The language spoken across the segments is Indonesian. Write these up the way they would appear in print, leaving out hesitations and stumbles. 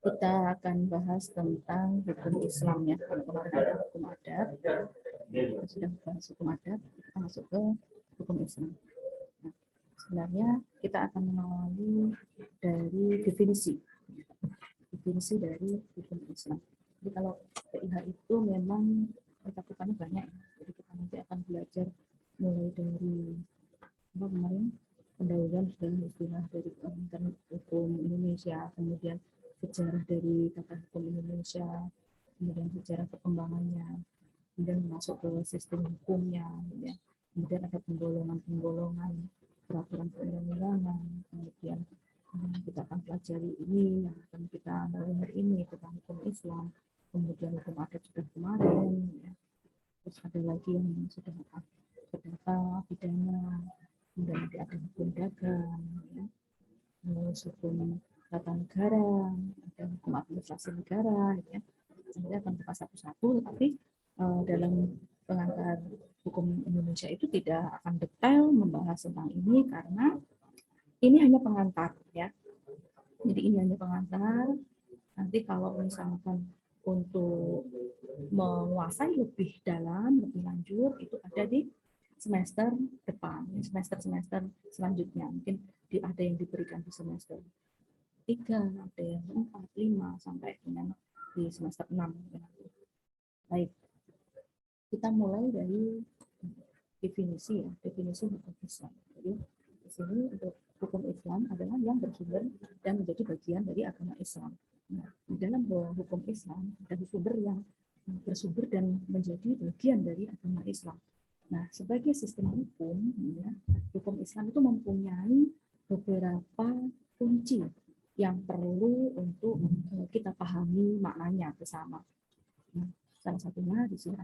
kita akan bahas tentang hukum Islam ya. Kalau kemarin ada hukum adat, kita sudah bahas hukum adat, kita masuk ke hukum Islam. Nah, sebenarnya kita akan mengawali dari definisi dari hukum Islam. Jadi kalau PIH itu memang cakupannya banyak, jadi kita nanti akan belajar mulai dari apa kemarin pendahuluan sudah istilah dari hukum Indonesia, kemudian sejarah dari tata hukum Indonesia, kemudian sejarah perkembangannya, kemudian masuk ke sistem hukumnya, ya. Kemudian ada penggolongan peraturan perundang-undangan, kemudian kita akan pelajari ini yang akan kita mulai hari ini tentang hukum Islam, kemudian hukum adat sudah kemarin, ya. Terus ada lagi yang sudah perdata, pidana, kemudian nanti ada hukum dagang, ya. Terus hukum tata negara, ada hukum administrasi negara, ya. Nanti akan buka satu-satu, tapi dalam pengantar hukum Indonesia itu tidak akan detail membahas tentang ini karena ini hanya pengantar ya. Jadi ini hanya pengantar. Nanti kalau misalkan untuk menguasai lebih dalam, lebih lanjut itu ada di semester depan, semester selanjutnya. Mungkin ada yang diberikan di semester 3, ada yang 4, 5 sampai dengan di semester 6. Baik. Kita mulai dari definisi ya, definisi hukum Islam. Jadi di sini untuk hukum Islam adalah yang bersumber dan menjadi bagian dari agama Islam. Nah, di dalam hukum Islam ada sumber yang bersumber dan menjadi bagian dari agama Islam. Nah, sebagai sistem hukum, ya, hukum Islam itu mempunyai beberapa kunci yang perlu untuk kita pahami maknanya bersama. Nah, salah satunya di sini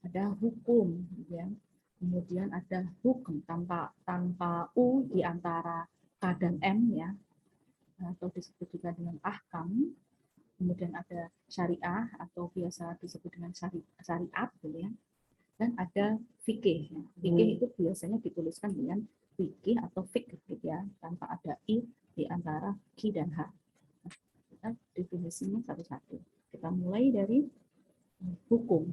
ada hukum, ya. Kemudian ada hukum tanpa u di antara k dan m ya, atau disebut juga dengan ahkam. Kemudian ada syariah atau biasa disebut dengan syariat, gitu ya. Dan ada fikih. Fikih itu biasanya dituliskan dengan fikih atau fik, gitu ya, tanpa ada i di antara ki dan h. Nah, kita definisinya satu-satu. Kita mulai dari hukum.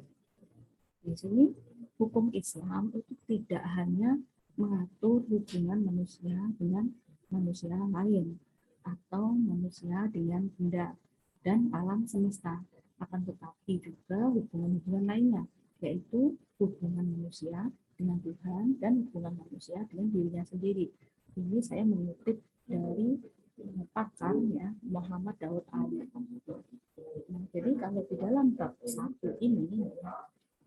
Di sini hukum Islam itu tidak hanya mengatur hubungan manusia dengan manusia lain atau manusia dengan benda dan alam semesta, akan tetapi juga hubungan-hubungan lainnya, yaitu hubungan manusia dengan Tuhan dan hubungan manusia dengan dirinya sendiri. Ini saya mengutip dari pakar ya, Muhammad Daud Ali. Nah, jadi kalau di dalam bab 1 ini,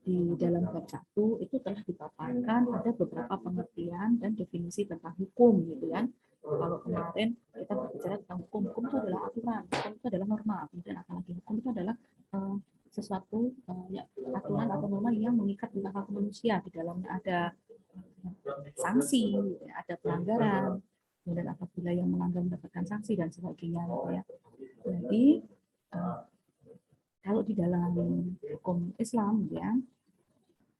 di dalam bab 1 itu telah dipaparkan ada beberapa pengertian dan definisi tentang hukum, gitu kan. Kalau kemarin kita berbicara tentang hukum itu adalah aturan, hukum itu adalah norma, kemudian apalagi hukum itu adalah sesuatu ya, aturan atau norma yang mengikat tentang hak manusia. Di dalamnya ada sanksi, ada pelanggaran, kemudian apabila yang melanggar mendapatkan sanksi dan sebagainya, gitu ya. Jadi kalau di dalam hukum Islam ya,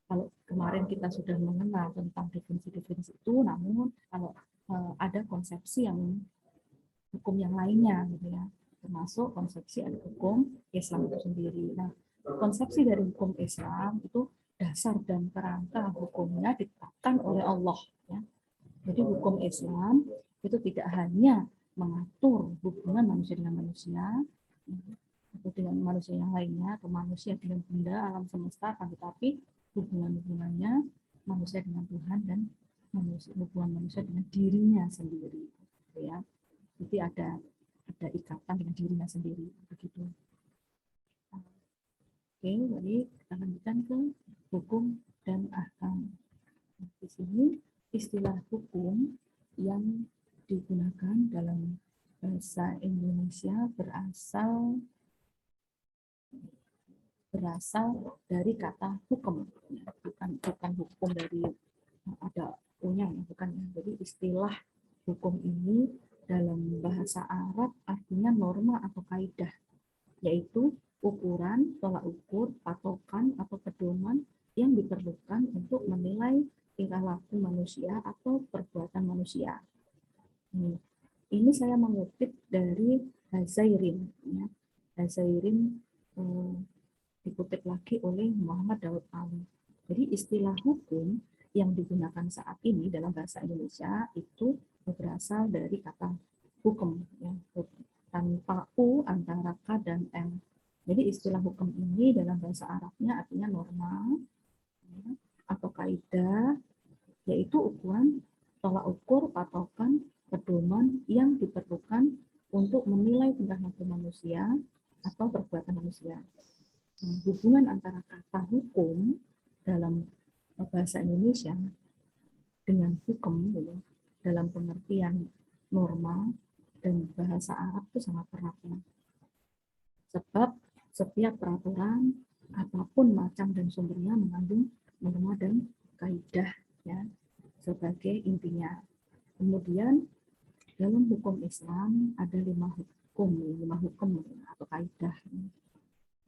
kalau kemarin kita sudah mengenal tentang definisi-definisi itu, namun kalau ada konsepsi yang hukum yang lainnya, gitu ya, termasuk konsepsi ada hukum Islam itu sendiri. Nah, konsepsi dari hukum Islam itu dasar dan kerangka hukumnya ditetapkan oleh Allah. Ya. Jadi hukum Islam itu tidak hanya mengatur hubungan manusia dengan manusia, atau dengan manusia yang lainnya, atau manusia dengan benda alam semesta, tetapi hubungannya manusia dengan Tuhan dan hubungan manusia dengan dirinya sendiri, ya. Jadi ada ikatan dengan dirinya sendiri, begitu. Oke, jadi kita lanjutkan ke hukum dan ahkam. Di sini istilah hukum yang digunakan dalam bahasa Indonesia berasal dari kata hukum, bukan hukum dari ada punya, bukan. Jadi istilah hukum ini dalam bahasa Arab artinya norma atau kaidah, yaitu ukuran, tolak ukur, patokan atau pedoman yang diperlukan untuk menilai tingkah laku manusia atau perbuatan manusia. ini saya mengutip dari Hazairin. Ya. Hazairin dikutip lagi oleh Muhammad Daud Ali. Jadi istilah hukum yang digunakan saat ini dalam bahasa Indonesia itu berasal dari kata hukum, ya, tanpa u antara k dan m. Jadi istilah hukum ini dalam bahasa Arabnya artinya norma, ya, atau kaidah, yaitu ukuran, tolak ukur, patokan, pedoman yang diperlukan untuk menilai tingkah laku manusia atau perbuatan manusia. Hubungan antara kata hukum dalam bahasa Indonesia dengan hukum dalam pengertian norma dan bahasa Arab itu sangat erat. Sebab setiap peraturan apapun macam dan sumbernya mengandung norma dan kaidah, ya, sebagai intinya. Kemudian dalam hukum Islam ada 5 hukum atau kaidah.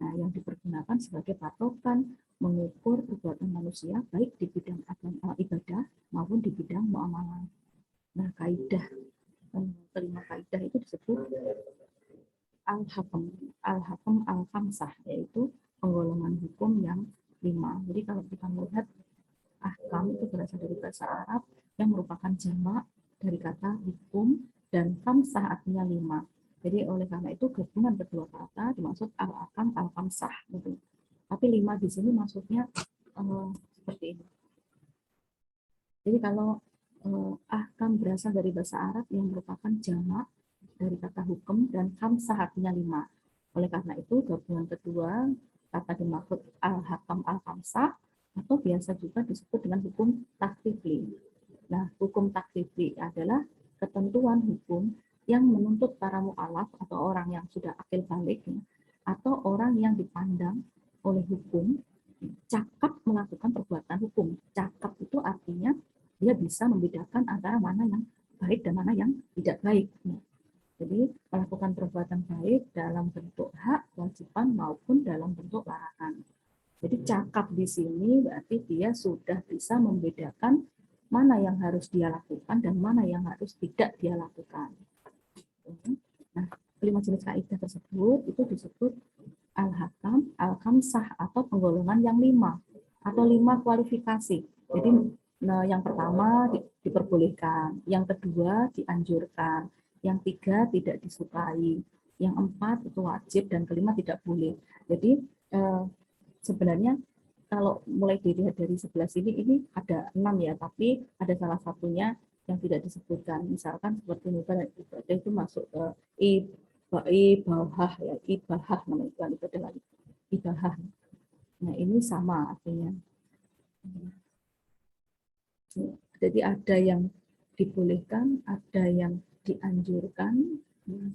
Nah, yang dipergunakan sebagai patokan mengukur perbuatan manusia baik di bidang ibadah maupun di bidang muamalah. Nah, kaidah, kelima kaidah itu disebut al-hakam al-khamsah, yaitu penggolongan hukum yang 5. Jadi kalau kita melihat ahkam itu berasal dari bahasa Arab yang merupakan jamak dari kata hukum, dan khamsah artinya 5. Jadi oleh karena itu gabungan kedua kata dimaksud al-ahkam al-khamsah gitu. Tapi 5 di sini maksudnya seperti ini. Jadi kalau ahkam berasal dari bahasa Arab yang merupakan jamak dari kata hukum, dan khamsah artinya 5. Oleh karena itu gabungan kedua kata dimaksud al-hakam al-khamsah, atau biasa juga disebut dengan hukum taklifi. Nah, hukum taklifi adalah ketentuan hukum yang menuntut para mu'alaf atau orang yang sudah akil balik, ya, atau orang yang dipandang oleh hukum cakap melakukan perbuatan hukum. Cakap itu artinya dia bisa membedakan antara mana yang baik dan mana yang tidak baik. Jadi melakukan perbuatan baik dalam bentuk hak, kewajiban maupun dalam bentuk larangan. Jadi cakap di sini berarti dia sudah bisa membedakan mana yang harus dia lakukan dan mana yang harus tidak dia lakukan. Nah, 5 jenis kaidah tersebut itu disebut al-hakam, al-khamsah, atau penggolongan yang 5 atau 5 kualifikasi. Jadi yang pertama diperbolehkan, yang kedua dianjurkan, yang 3 tidak disukai, yang 4 itu wajib, dan kelima tidak boleh. Jadi sebenarnya kalau mulai dilihat dari sebelah sini ini ada 6 ya, tapi ada salah satunya yang tidak disebutkan. Misalkan seperti ibadah itu masuk ke ibahah, ya, ibahah namanya, bukan ibadah lagi, ibahah. Nah, ini sama artinya. Jadi ada yang dibolehkan, ada yang dianjurkan.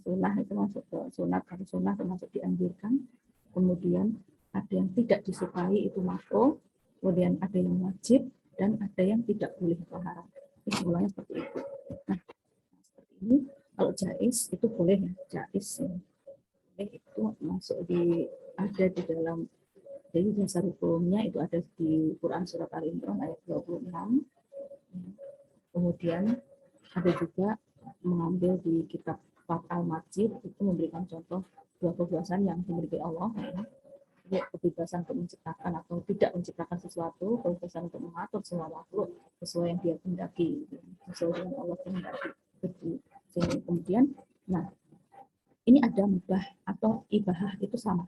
Sunnah itu masuk ke sunat, kalau sunnah termasuk dianjurkan. Kemudian ada yang tidak disukai, itu makruh. Kemudian ada yang wajib, dan ada yang tidak boleh atau haram. Kesimpulannya seperti itu. Nah, seperti ini. Kalau jais itu boleh, ya, jais itu masuk ada di dalam, jadi dasar hukumnya itu ada di Quran surat Al-Imran ayat 26. Kemudian ada juga mengambil di kitab Fath al-Majid, itu memberikan contoh 2 kebebasan yang dimiliki Allah, ya, kebebasan untuk menciptakan atau tidak menciptakan sesuatu, kebebasan untuk mengatur semua makhluk sesuai yang dia kehendaki, sesuai dengan Allah kehendaki. Kemudian, nah, ini ada mubah atau ibahah, itu sama.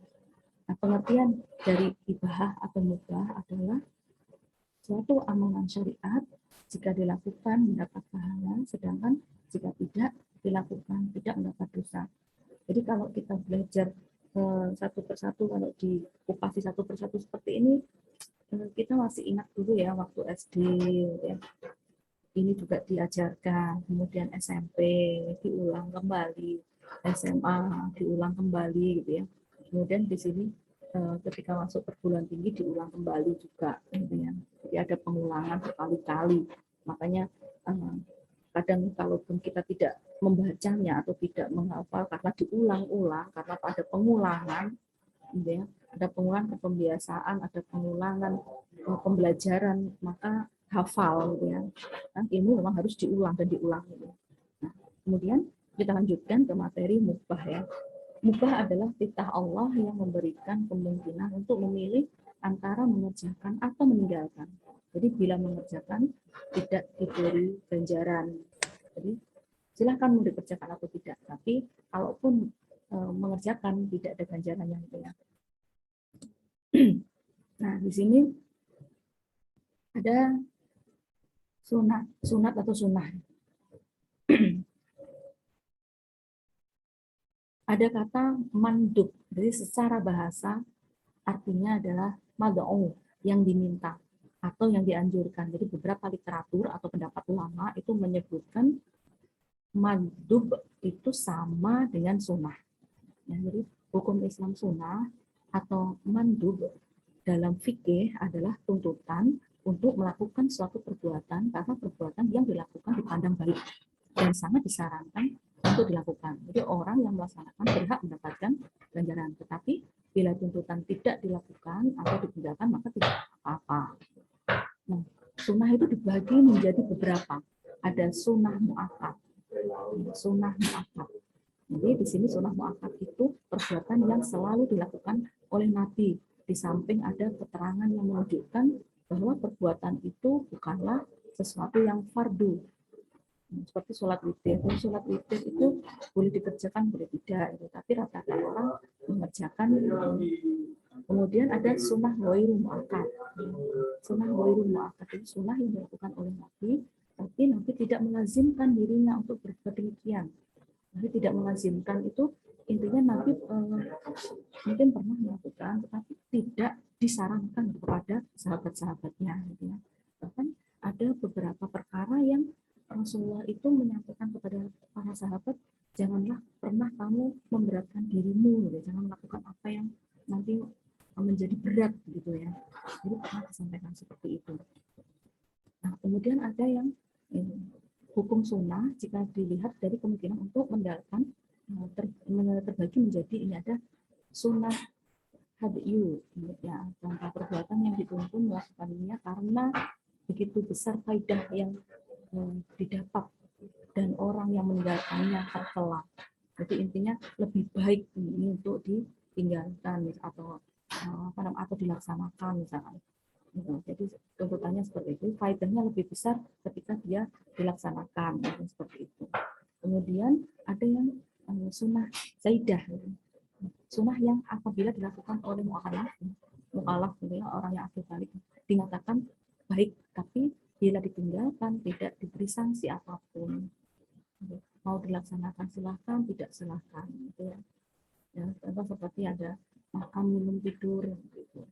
Nah, pengertian dari ibahah atau mubah adalah suatu amalan syariat jika dilakukan mendapat pahala, sedangkan jika tidak dilakukan tidak mendapat dosa. Jadi kalau kita belajar satu persatu, kalau dikupasi satu persatu seperti ini, kita masih ingat dulu ya waktu SD, ya. Ini juga diajarkan, kemudian SMP diulang kembali, SMA diulang kembali, gitu ya. Kemudian di sini ketika masuk perguruan tinggi diulang kembali juga, gitu ya. Jadi ada pengulangan berkali-kali. Makanya kadang kalaupun kita tidak membacanya atau tidak menghafal karena diulang-ulang, karena ada pengulangan, gitu ya, ada pengulangan pembiasaan, ada pengulangan pembelajaran, maka hafal, gitu ya. Nah, ilmu memang harus diulang dan diulang. Gitu. Nah, kemudian Kita lanjutkan ke materi mubah ya. Mubah adalah titah Allah yang memberikan kemungkinan untuk memilih antara mengerjakan atau meninggalkan. Jadi bila mengerjakan tidak diberi ganjaran. Jadi silakan mau dikerjakan atau tidak. Tapi kalaupun mengerjakan tidak ada ganjarannya gitu ya. Nah di sini ada sunat atau sunnah. Ada kata mandub, jadi secara bahasa artinya adalah mad'u, yang diminta atau yang dianjurkan. Jadi beberapa literatur atau pendapat ulama itu menyebutkan mandub itu sama dengan sunnah. Ya, jadi hukum Islam sunnah atau mandub dalam fikih adalah tuntutan untuk melakukan suatu perbuatan karena perbuatan yang dilakukan dipandang baik dan sangat disarankan untuk dilakukan. Jadi orang yang melaksanakan berhak mendapatkan ganjaran. Tetapi bila tuntutan tidak dilakukan atau ditinggalkan maka tidak apa-apa. Nah, sunnah itu dibagi menjadi beberapa. Ada sunnah mu'akkad. Sunnah mu'akkad. Jadi di sini sunnah mu'akkad itu perbuatan yang selalu dilakukan oleh Nabi. Di samping ada keterangan yang menunjukkan bahwa perbuatan itu bukanlah sesuatu yang fardu. Seperti sholat witir. Sholat witir itu boleh dikerjakan, boleh tidak. Tapi rata-rata orang mengerjakan. Kemudian ada sunnah ghairu mu'akkad. Sunnah ghairu mu'akkad itu sunnah yang dilakukan oleh Nabi, tapi Nabi tidak melazimkan dirinya untuk berbuat demikian. Nabi tidak melazimkan itu intinya Nabi mungkin pernah melakukan, tetapi tidak disarankan kepada sahabat-sahabatnya. Gitu ya. Bahkan ada beberapa perkara yang Rasulullah itu menyampaikan kepada para sahabat, janganlah pernah kamu memberatkan dirimu, gitu. Jangan melakukan apa yang nanti menjadi berat, gitu ya. Jadi pernah disampaikan seperti itu. Nah, kemudian ada yang hukum sunnah jika dilihat dari kemungkinan untuk meninggalkan terbagi menjadi ini ada sunnah hadyu, ya, contoh perbuatan yang dituntun melakukannya karena begitu besar faidah yang didapat dan orang yang meninggalkannya tercela. Jadi intinya lebih baik ini untuk ditinggalkan atau dilaksanakan misalkan. Jadi tuntutannya seperti itu, faedahnya lebih besar ketika dia dilaksanakan seperti itu. Kemudian ada yang sunnah zaidah, sunnah yang apabila dilakukan oleh mu'alaf orang yang akil balik dinyatakan baik, tapi bila ditinggalkan tidak diberi sanksi apapun. Mau dilaksanakan silahkan, tidak silahkan. Gitu ya. Ya, contoh seperti ada makan, minum, tidur. Gitu.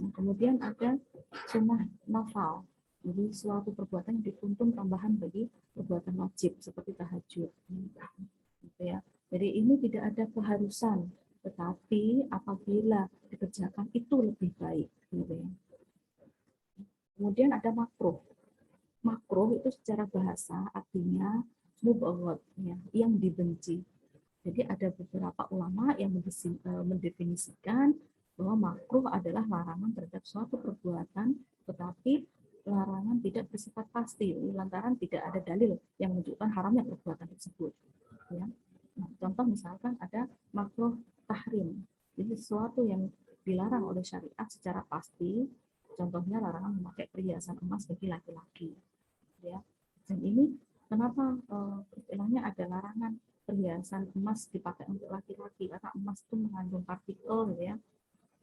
Nah, kemudian ada sunnah nafal. Jadi suatu perbuatan yang dituntun tambahan bagi perbuatan wajib seperti tahajud. Gitu ya. Jadi ini tidak ada keharusan, tetapi apabila dikerjakan itu lebih baik. Gitu ya. Kemudian ada makruh. Makruh itu secara bahasa artinya mubghad, ya, yang dibenci. Jadi ada beberapa ulama yang mendefinisikan bahwa makruh adalah larangan terhadap suatu perbuatan, tetapi larangan tidak bersifat pasti, lantaran tidak ada dalil yang menunjukkan haramnya perbuatan tersebut. Ya. Nah, contoh misalkan ada makruh tahrim, jadi sesuatu yang dilarang oleh syariat secara pasti, contohnya larangan memakai perhiasan emas bagi laki-laki. Ya. Dan ini kenapa istilahnya ada larangan perhiasan emas dipakai untuk laki-laki, karena emas itu mengandung partikel, gitu ya.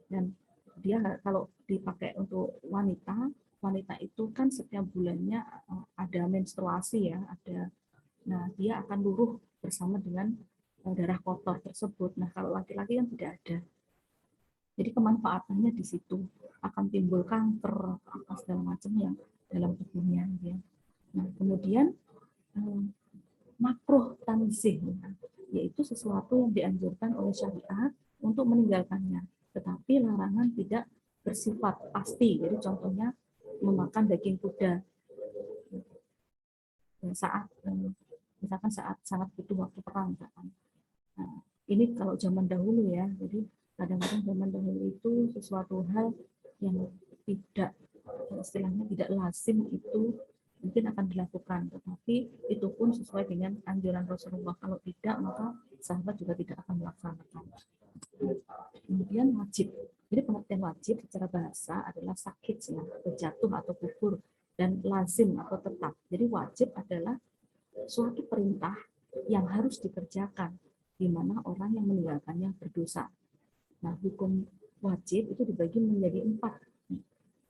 Dan dia kalau dipakai untuk wanita itu kan setiap bulannya ada menstruasi ya, nah dia akan luruh bersama dengan darah kotor tersebut. Nah kalau laki-laki kan tidak ada. Jadi kemanfaatannya di situ, akan timbul kanker apa segala macam yang dalam tubuhnya, gitu ya. Nah kemudian makruh tanzih, yaitu sesuatu yang dianjurkan oleh syariat untuk meninggalkannya, tetapi larangan tidak bersifat pasti. Jadi contohnya memakan daging kuda saat misalkan saat sangat butuh waktu perang misalkan. Nah, ini kalau zaman dahulu ya, jadi kadang-kadang zaman dahulu itu sesuatu hal yang tidak istilahnya tidak lazim itu mungkin akan dilakukan, tetapi itu pun sesuai dengan anjuran Rasulullah. Kalau tidak, maka sahabat juga tidak akan melaksanakan. Kemudian wajib. Jadi pengertian wajib secara bahasa adalah sakit, atau jatuh atau gugur, dan lazim atau tetap. Jadi wajib adalah suatu perintah yang harus dikerjakan, di mana orang yang meninggalkannya berdosa. Nah, hukum wajib itu dibagi menjadi 4.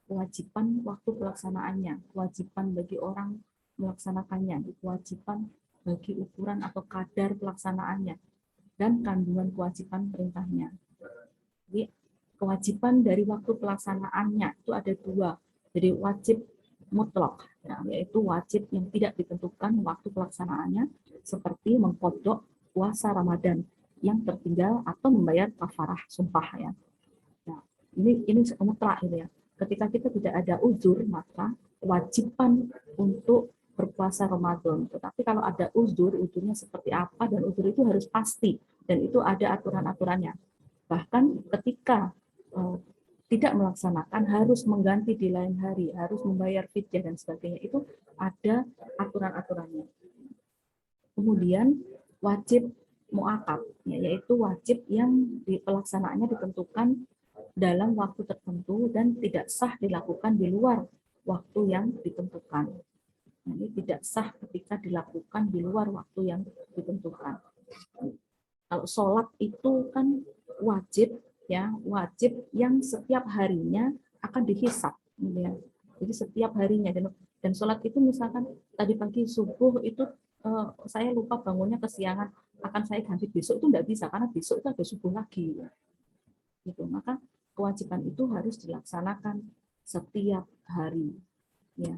Kewajiban waktu pelaksanaannya, kewajiban bagi orang melaksanakannya, kewajiban bagi ukuran atau kadar pelaksanaannya, dan kandungan kewajiban perintahnya. Jadi kewajiban dari waktu pelaksanaannya itu ada 2. Jadi wajib mutlak, ya, yaitu wajib yang tidak ditentukan waktu pelaksanaannya, seperti mengkodok puasa Ramadan yang tertinggal atau membayar kafarah sumpah, ya. Nah, ini mutlak gitu ya. Ketika kita tidak ada uzur, maka kewajiban untuk berpuasa Ramadan. Tetapi kalau ada uzur, uzurnya seperti apa, dan uzur itu harus pasti, dan itu ada aturan-aturannya. Bahkan ketika tidak melaksanakan, harus mengganti di lain hari, harus membayar fidyah dan sebagainya, itu ada aturan-aturannya. Kemudian wajib mu'akad, yaitu wajib yang pelaksanaannya ditentukan dalam waktu tertentu dan tidak sah dilakukan di luar waktu yang ditentukan. Ini tidak sah ketika dilakukan di luar waktu yang ditentukan. Kalau sholat itu kan wajib, ya, wajib yang setiap harinya akan dihisab, ya. Jadi setiap harinya, dan sholat itu misalkan tadi pagi subuh itu saya lupa bangunnya kesiangan, akan saya ganti besok, itu tidak bisa karena besok itu ada subuh lagi, gitu. Maka kewajiban itu harus dilaksanakan setiap hari, ya.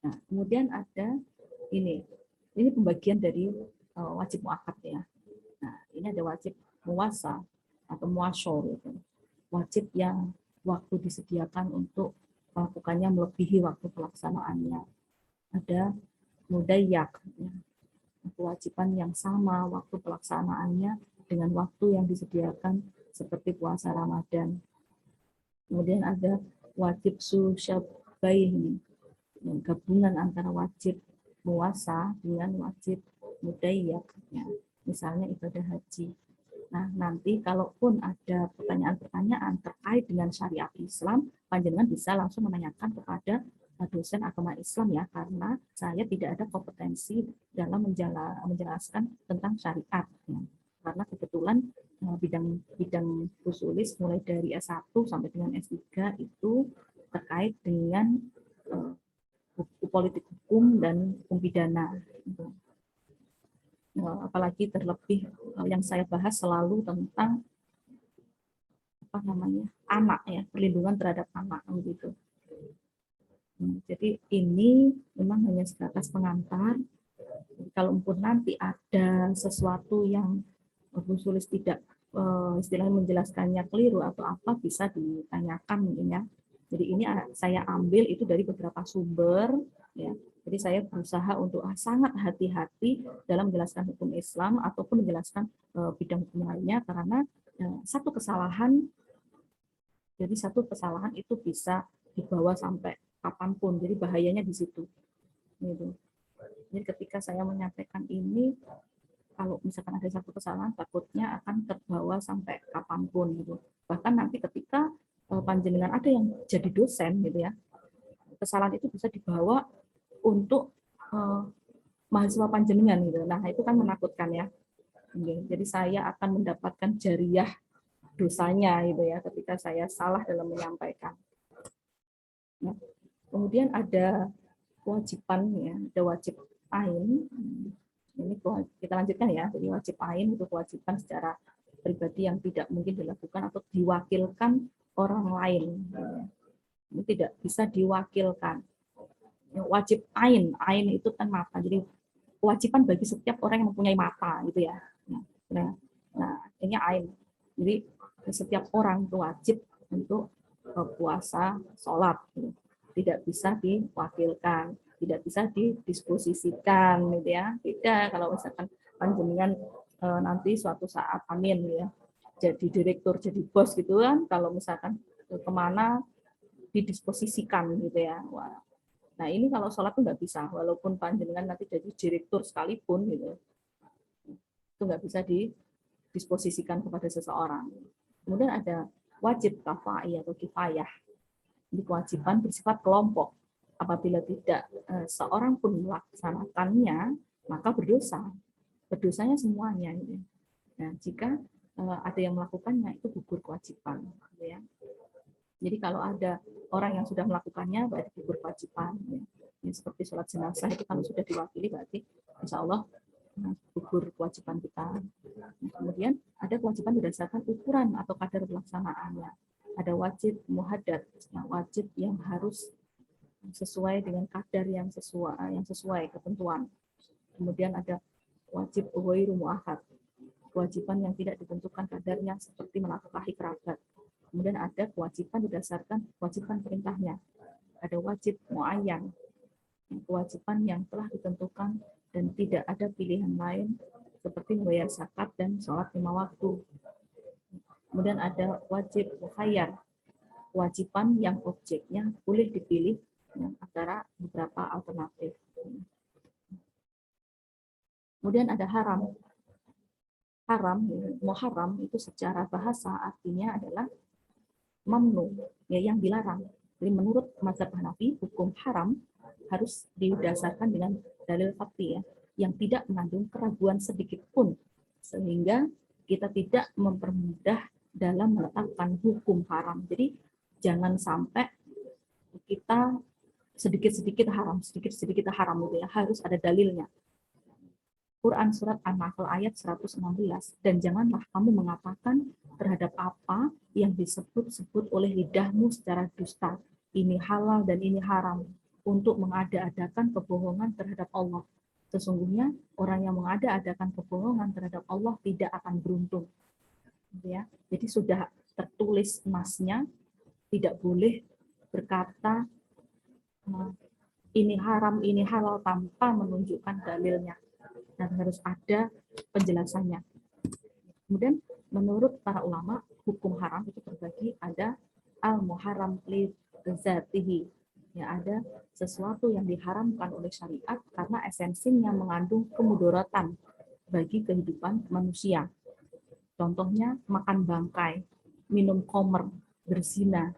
Nah, kemudian ada ini pembagian dari wajib muakkad, ya. Nah, ini ada wajib muwasa atau muasyol, gitu. Wajib yang waktu disediakan untuk melakukannya melebihi waktu pelaksanaannya. Ada mudayyak, ya. Kewajiban yang sama waktu pelaksanaannya dengan waktu yang disediakan seperti puasa Ramadan. Kemudian ada wajib susyabaih, gabungan antara wajib puasa dengan wajib mudayyak, ya. Misalnya ibadah haji. Nah, nanti kalaupun ada pertanyaan-pertanyaan terkait dengan syariat Islam, panjenengan bisa langsung menanyakan kepada dosen agama Islam, ya, karena saya tidak ada kompetensi dalam menjelaskan tentang syariat, ya. Karena kebetulan bidang usulis mulai dari S1 sampai dengan S3 itu terkait dengan politik hukum dan hukum pidana. Apalagi terlebih yang saya bahas selalu tentang anak, ya, perlindungan terhadap anak, gitu. Jadi ini memang hanya sebatas pengantar. Kalaupun nanti ada sesuatu yang Bu Sulis tidak istilahnya menjelaskannya keliru atau apa, bisa ditanyakan mungkin, ya. Jadi ini saya ambil itu dari beberapa sumber, ya. Jadi saya berusaha untuk sangat hati-hati dalam menjelaskan hukum Islam ataupun menjelaskan bidang hukum lainnya, karena satu kesalahan itu bisa dibawa sampai kapanpun. Jadi bahayanya di situ. Gitu. Jadi ketika saya menyampaikan ini, kalau misalkan ada satu kesalahan, takutnya akan terbawa sampai kapanpun, gitu. Bahkan nanti ketika panjenengan ada yang jadi dosen, gitu ya, kesalahan itu bisa dibawa untuk mahasiswa panjenengan, gitu. Nah, itu kan menakutkan, ya. Jadi saya akan mendapatkan jariah dosanya, gitu ya, ketika saya salah dalam menyampaikan. Nah, kemudian ada kewajiban, ya, ada wajib ain. Ini kita lanjutkan, ya. Jadi wajib ain itu kewajiban secara pribadi yang tidak mungkin dilakukan atau diwakilkan orang lain. Ini tidak bisa diwakilkan. Wajib ain itu kan mata. Jadi kewajiban bagi setiap orang yang mempunyai mata, gitu ya. Nah, ini ain. Jadi setiap orang itu wajib untuk puasa, sholat. Tidak bisa diwakilkan, tidak bisa didisposisikan, gitu ya. Tidak kalau misalkan panjenengan nanti suatu saat, amin, ya, jadi direktur, jadi bos, gitu kan, kalau misalkan kemana didisposisikan, gitu ya. Wah, Nah ini kalau sholat tuh nggak bisa, walaupun panjenengan nanti jadi direktur sekalipun gitu, itu nggak bisa didisposisikan kepada seseorang. Kemudian ada wajib kafai atau kifayah. Ini kewajiban bersifat kelompok. Apabila tidak seorang pun melaksanakannya, maka berdosa. Berdosanya semuanya. Gitu. Nah, jika ada yang melakukannya, itu gugur kewajiban. Gitu ya. Jadi kalau ada orang yang sudah melakukannya, berarti gugur kewajiban. Ya, seperti sholat jenazah itu kalau sudah diwakili, berarti insya Allah gugur kewajiban kita. Nah, kemudian ada kewajiban berdasarkan ukuran atau kadar pelaksanaannya. Ada wajib muhaddad, wajib yang harus sesuai dengan kadar yang sesuai ketentuan. Kemudian ada wajib ghairu muakhad, kewajiban yang tidak ditentukan kadarnya seperti menafkahi kerabat. Kemudian ada kewajiban berdasarkan kewajiban perintahnya. Ada wajib muayyan, kewajiban yang telah ditentukan dan tidak ada pilihan lain seperti membayar zakat dan sholat 5 waktu. Kemudian ada wajib mukhayyar, kewajiban yang objeknya boleh dipilih antara beberapa alternatif. Kemudian ada haram. Muharram itu secara bahasa artinya adalah mamnu, ya, yang dilarang. Jadi menurut mazhab Hanafi, hukum haram harus didasarkan dengan dalil fakti, ya, yang tidak mengandung keraguan sedikit pun, sehingga kita tidak mempermudah dalam menetapkan hukum haram. Jadi jangan sampai kita sedikit-sedikit haram gitu ya, harus ada dalilnya. Quran surat An-Nahl ayat 116, dan janganlah kamu mengatakan terhadap apa yang disebut-sebut oleh lidahmu secara dusta, ini halal dan ini haram, untuk mengada-adakan kebohongan terhadap Allah. Sesungguhnya orang yang mengada-adakan kebohongan terhadap Allah tidak akan beruntung. Ya, jadi sudah tertulis emasnya, tidak boleh berkata ini haram, ini halal tanpa menunjukkan dalilnya. Dan harus ada penjelasannya. Kemudian menurut para ulama, hukum haram itu terbagi ada al-muharram li zatihi, ya, ada sesuatu yang diharamkan oleh syariat karena esensinya mengandung kemudaratan bagi kehidupan manusia. Contohnya makan bangkai, minum khamr, berzina.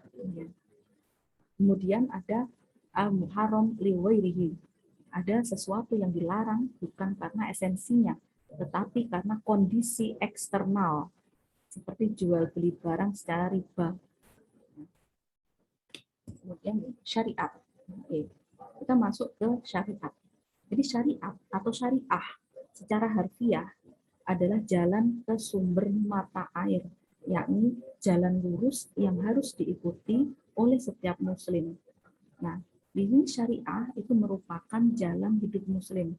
Kemudian ada al-muharram li ghairihi, ada sesuatu yang dilarang bukan karena esensinya, tetapi karena kondisi eksternal, seperti jual beli barang secara riba. Kemudian syariat. Oke. Kita masuk ke syariat. Jadi syariat atau syariah secara harfiah adalah jalan ke sumber mata air, yakni jalan lurus yang harus diikuti oleh setiap muslim. Nah, ini syariah itu merupakan jalan hidup muslim.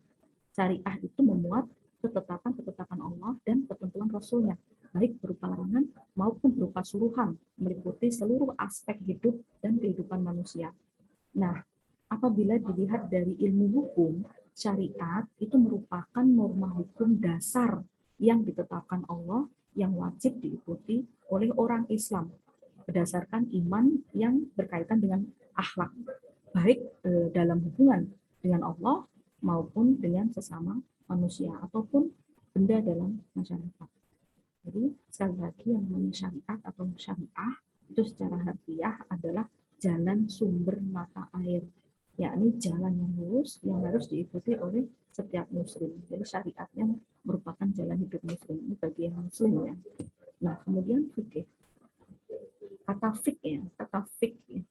Syariah itu memuat ketetapan-ketetapan Allah dan ketentuan Rasulnya, baik berupa larangan maupun berupa suruhan, meliputi seluruh aspek hidup dan kehidupan manusia. Nah, apabila dilihat dari ilmu hukum, syariat itu merupakan norma hukum dasar yang ditetapkan Allah yang wajib diikuti oleh orang Islam berdasarkan iman yang berkaitan dengan akhlak, baik dalam hubungan dengan Allah maupun dengan sesama manusia ataupun benda dalam masyarakat. Jadi sekali lagi yang namanya syariat atau syariah itu secara harfiah adalah jalan sumber mata air, yakni jalan yang lurus yang harus diikuti oleh setiap muslim. Jadi syariatnya merupakan jalan hidup muslim, ini bagi yang muslim, ya. Nah, kemudian fikih. Kata fikih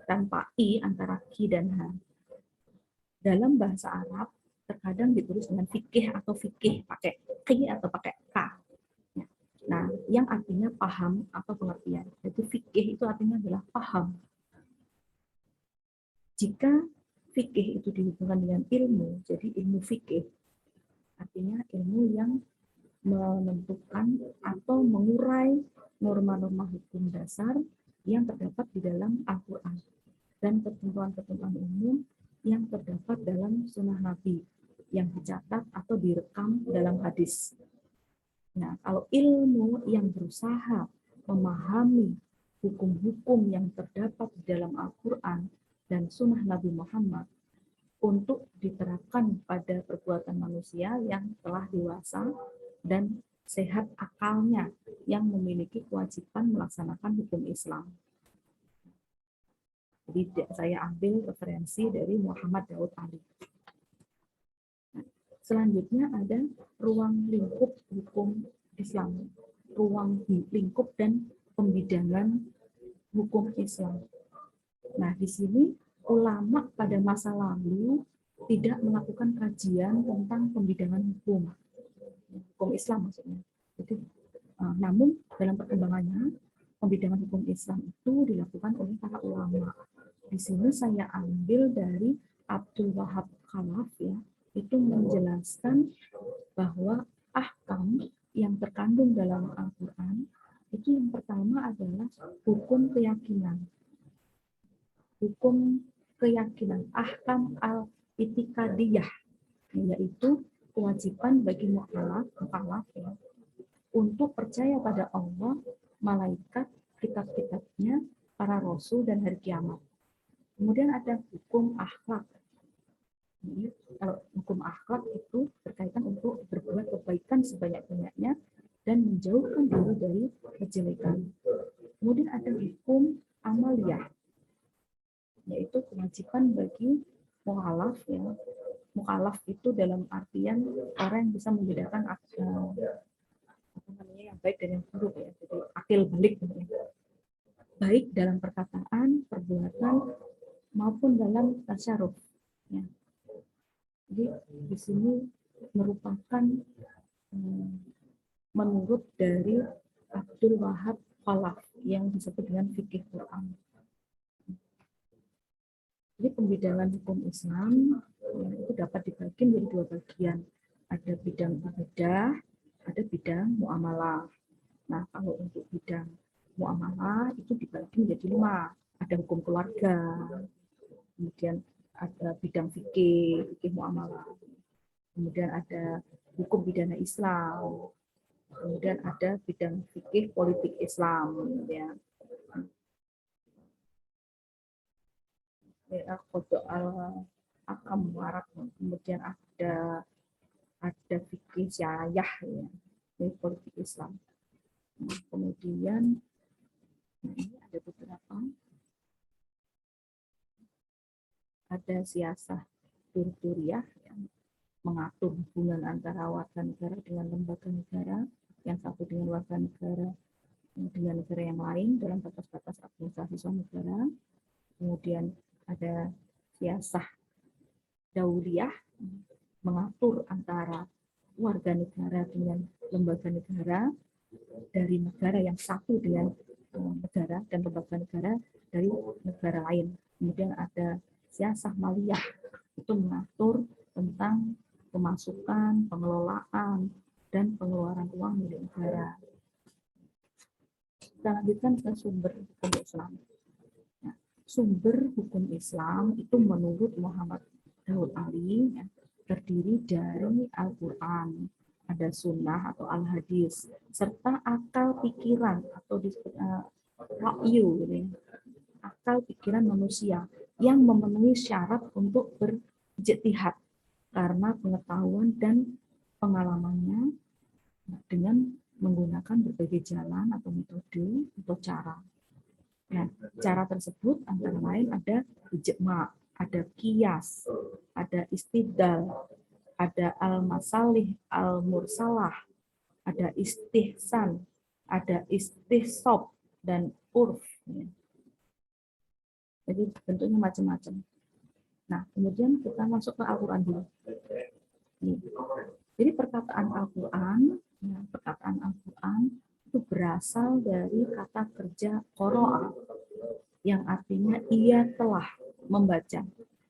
tanpa i antara ki dan ha. Dalam bahasa Arab terkadang ditulis dengan fikih atau fikih pakai ki atau pakai ka. Nah, yang artinya paham atau pengertian. Jadi fikih itu artinya adalah paham. Jika fikih itu dihubungkan dengan ilmu, jadi ilmu fikih artinya ilmu yang menentukan atau mengurai norma-norma hukum dasar yang terdapat di dalam Al-Quran dan ketentuan-ketentuan umum yang terdapat dalam sunnah Nabi yang dicatat atau direkam dalam hadis. Nah, kalau ilmu yang berusaha memahami hukum-hukum yang terdapat di dalam Al-Quran dan sunnah Nabi Muhammad untuk diterapkan pada perbuatan manusia yang telah dewasa dan sehat akalnya, yang memiliki kewajiban melaksanakan hukum Islam. Jadi saya ambil referensi dari Muhammad Daud Ali. Selanjutnya ada ruang lingkup hukum Islam, ruang lingkup dan pembidangan hukum Islam. Nah, di sini ulama pada masa lalu tidak melakukan kajian tentang pembidangan hukum Islam maksudnya. Jadi, namun dalam perkembangannya pembidangan hukum Islam itu dilakukan oleh para ulama. Di sini saya ambil dari Abdul Wahab Khalaf, ya, itu menjelaskan bahwa ahkam yang terkandung dalam Al-Quran itu yang pertama adalah hukum keyakinan. Hukum keyakinan, ahkam al-itikadiyah, yaitu kewajiban bagi mukallaf ya, untuk percaya pada Allah, malaikat, kitab-kitabnya, para rasul, dan hari kiamat. Kemudian ada hukum akhlak. Jadi, kalau hukum akhlak itu berkaitan untuk berbuat kebaikan sebanyak-banyaknya dan menjauhkan diri dari kejelekan. Kemudian ada hukum amaliyah, yaitu kewajiban bagi mukallaf, ya. Mukallaf itu dalam artian orang yang bisa membedakan yang baik dan yang buruk, ya. Jadi akil balik, ya. Baik dalam perkataan, perbuatan maupun dalam tasyaruf, ya. Jadi di sini merupakan menurut dari Abdul Wahab Khalaf yang disebut dengan fikih Quran. Jadi pembidangan hukum Islam itu dapat dibagi menjadi dua bagian. Ada bidang ibadah, ada bidang muamalah. Nah, kalau untuk bidang muamalah itu dibagi menjadi 5. Ada hukum keluarga, kemudian ada bidang fikih muamalah, kemudian ada hukum pidana Islam, kemudian ada bidang fikih politik Islam, ya. Kodok al-akam warak, kemudian ada fikih syariah, ya, ini politik Islam. Nah, kemudian ini ada beberapa, ada siasah turturiyah yang mengatur hubungan antara warga negara dengan lembaga negara, yang satu dengan warga negara dengan negara yang lain dalam batas-batas administrasi suatu negara. Kemudian ada siasah dauliyah, mengatur antara warga negara dengan lembaga negara, dari negara yang satu dengan negara dan lembaga negara dari negara lain. Kemudian ada siasah maliyah, itu mengatur tentang pemasukan, pengelolaan, dan pengeluaran uang milik negara. Kita lanjutkan ke sumber hukum Islam. Nah, sumber hukum Islam itu menurut Muhammad Daud Ali, ya, terdiri dari Al-Quran, ada sunnah atau al-hadis, serta akal pikiran atau disebut ra'yu, gitu, akal pikiran manusia yang memenuhi syarat untuk berijtihad karena pengetahuan dan pengalamannya dengan menggunakan berbagai jalan atau metode atau cara. Nah, cara tersebut antara lain ada ijma, ada qiyas, ada istidlal, ada al-masalih al-mursalah, ada istihsan, ada istihsob, dan urf. Jadi bentuknya macam-macam. Nah, kemudian kita masuk ke Al-Quran dulu. Jadi perkataan Al-Quran, ya, perkataan Al-Quran itu berasal dari kata kerja qara'a, yang artinya ia telah membaca.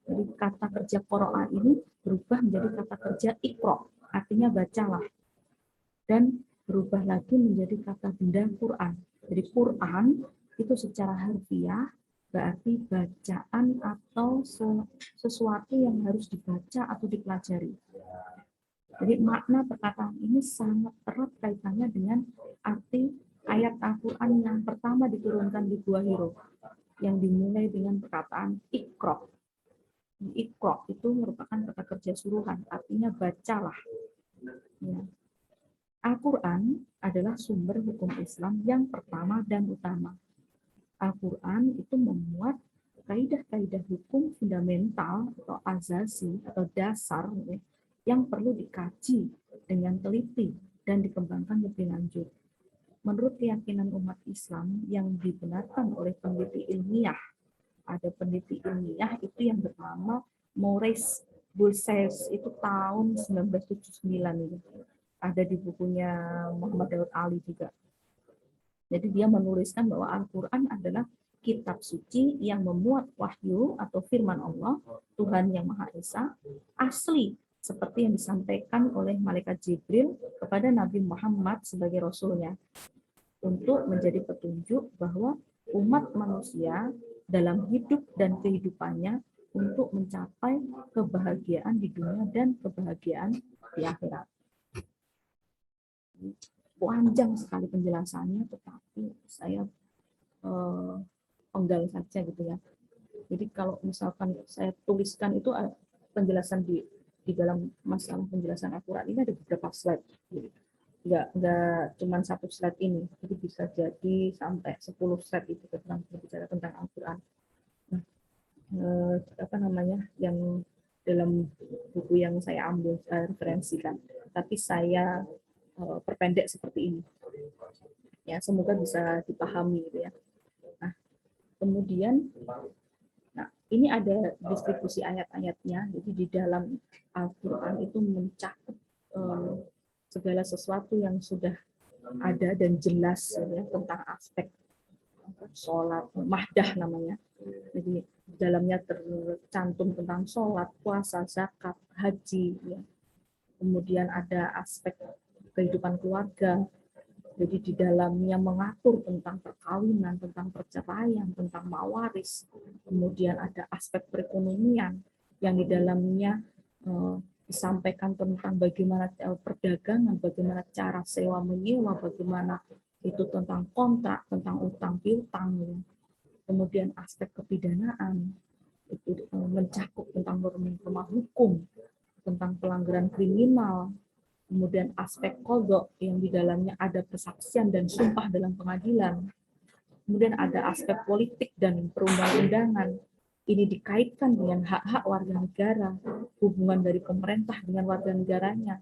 Jadi kata kerja qara'a ini berubah menjadi kata kerja iqra, artinya bacalah. Dan berubah lagi menjadi kata benda Quran. Jadi Quran itu secara harfiah berarti bacaan atau sesuatu yang harus dibaca atau dipelajari. Jadi makna perkataan ini sangat erat kaitannya dengan arti ayat Al-Quran yang pertama diturunkan di Gua Hiro, yang dimulai dengan perkataan Iqra. Iqra itu merupakan kata kerja suruhan, artinya bacalah. Ya. Al-Quran adalah sumber hukum Islam yang pertama dan utama. Al-Quran itu memuat kaidah-kaidah hukum fundamental atau azasi atau dasar ya, yang perlu dikaji dengan teliti dan dikembangkan lebih lanjut. Menurut keyakinan umat Islam yang dibenarkan oleh peneliti ilmiah, ada peneliti ilmiah itu yang bernama Maurice Bucaille itu tahun 1979 itu. Ada di bukunya Muhammad Daud Ali juga. Jadi dia menuliskan bahwa Al-Quran adalah kitab suci yang memuat wahyu atau firman Allah, Tuhan yang Maha Esa, asli seperti yang disampaikan oleh malaikat Jibril kepada Nabi Muhammad sebagai rasulnya, untuk menjadi petunjuk bahwa umat manusia dalam hidup dan kehidupannya untuk mencapai kebahagiaan di dunia dan kebahagiaan di akhirat. Panjang sekali penjelasannya, tetapi saya penggal saja gitu ya. Jadi kalau misalkan saya tuliskan itu penjelasan di dalam masalah penjelasan Al-Quran ini ada beberapa slide. Jadi, nggak cuma satu slide ini, jadi bisa jadi sampai 10 slide itu tentang berbicara tentang Al-Quran. Nah, apa namanya yang dalam buku yang saya ambil referensikan, tapi saya perpendek seperti ini. Ya, semoga bisa dipahami gitu ya. Nah, kemudian ini ada distribusi ayat-ayatnya. Jadi di dalam Al-Qur'an itu mencakup segala sesuatu yang sudah ada dan jelas ya, tentang aspek sholat, mahdah namanya. Jadi di dalamnya tercantum tentang sholat, puasa, zakat, haji, ya. Kemudian ada aspek kehidupan keluarga. Jadi di dalamnya mengatur tentang perkawinan, tentang perceraian, tentang mawaris. Kemudian ada aspek perekonomian yang di dalamnya disampaikan tentang bagaimana perdagangan, bagaimana cara sewa menyewa, bagaimana itu tentang kontrak, tentang utang piutang. Ya. Kemudian aspek kepidanaan itu mencakup tentang norma hukum, tentang pelanggaran kriminal. Kemudian aspek kodok yang di dalamnya ada kesaksian dan sumpah dalam pengadilan. Kemudian ada aspek politik dan perundang-undangan. Ini dikaitkan dengan hak-hak warga negara, hubungan dari pemerintah dengan warga negaranya.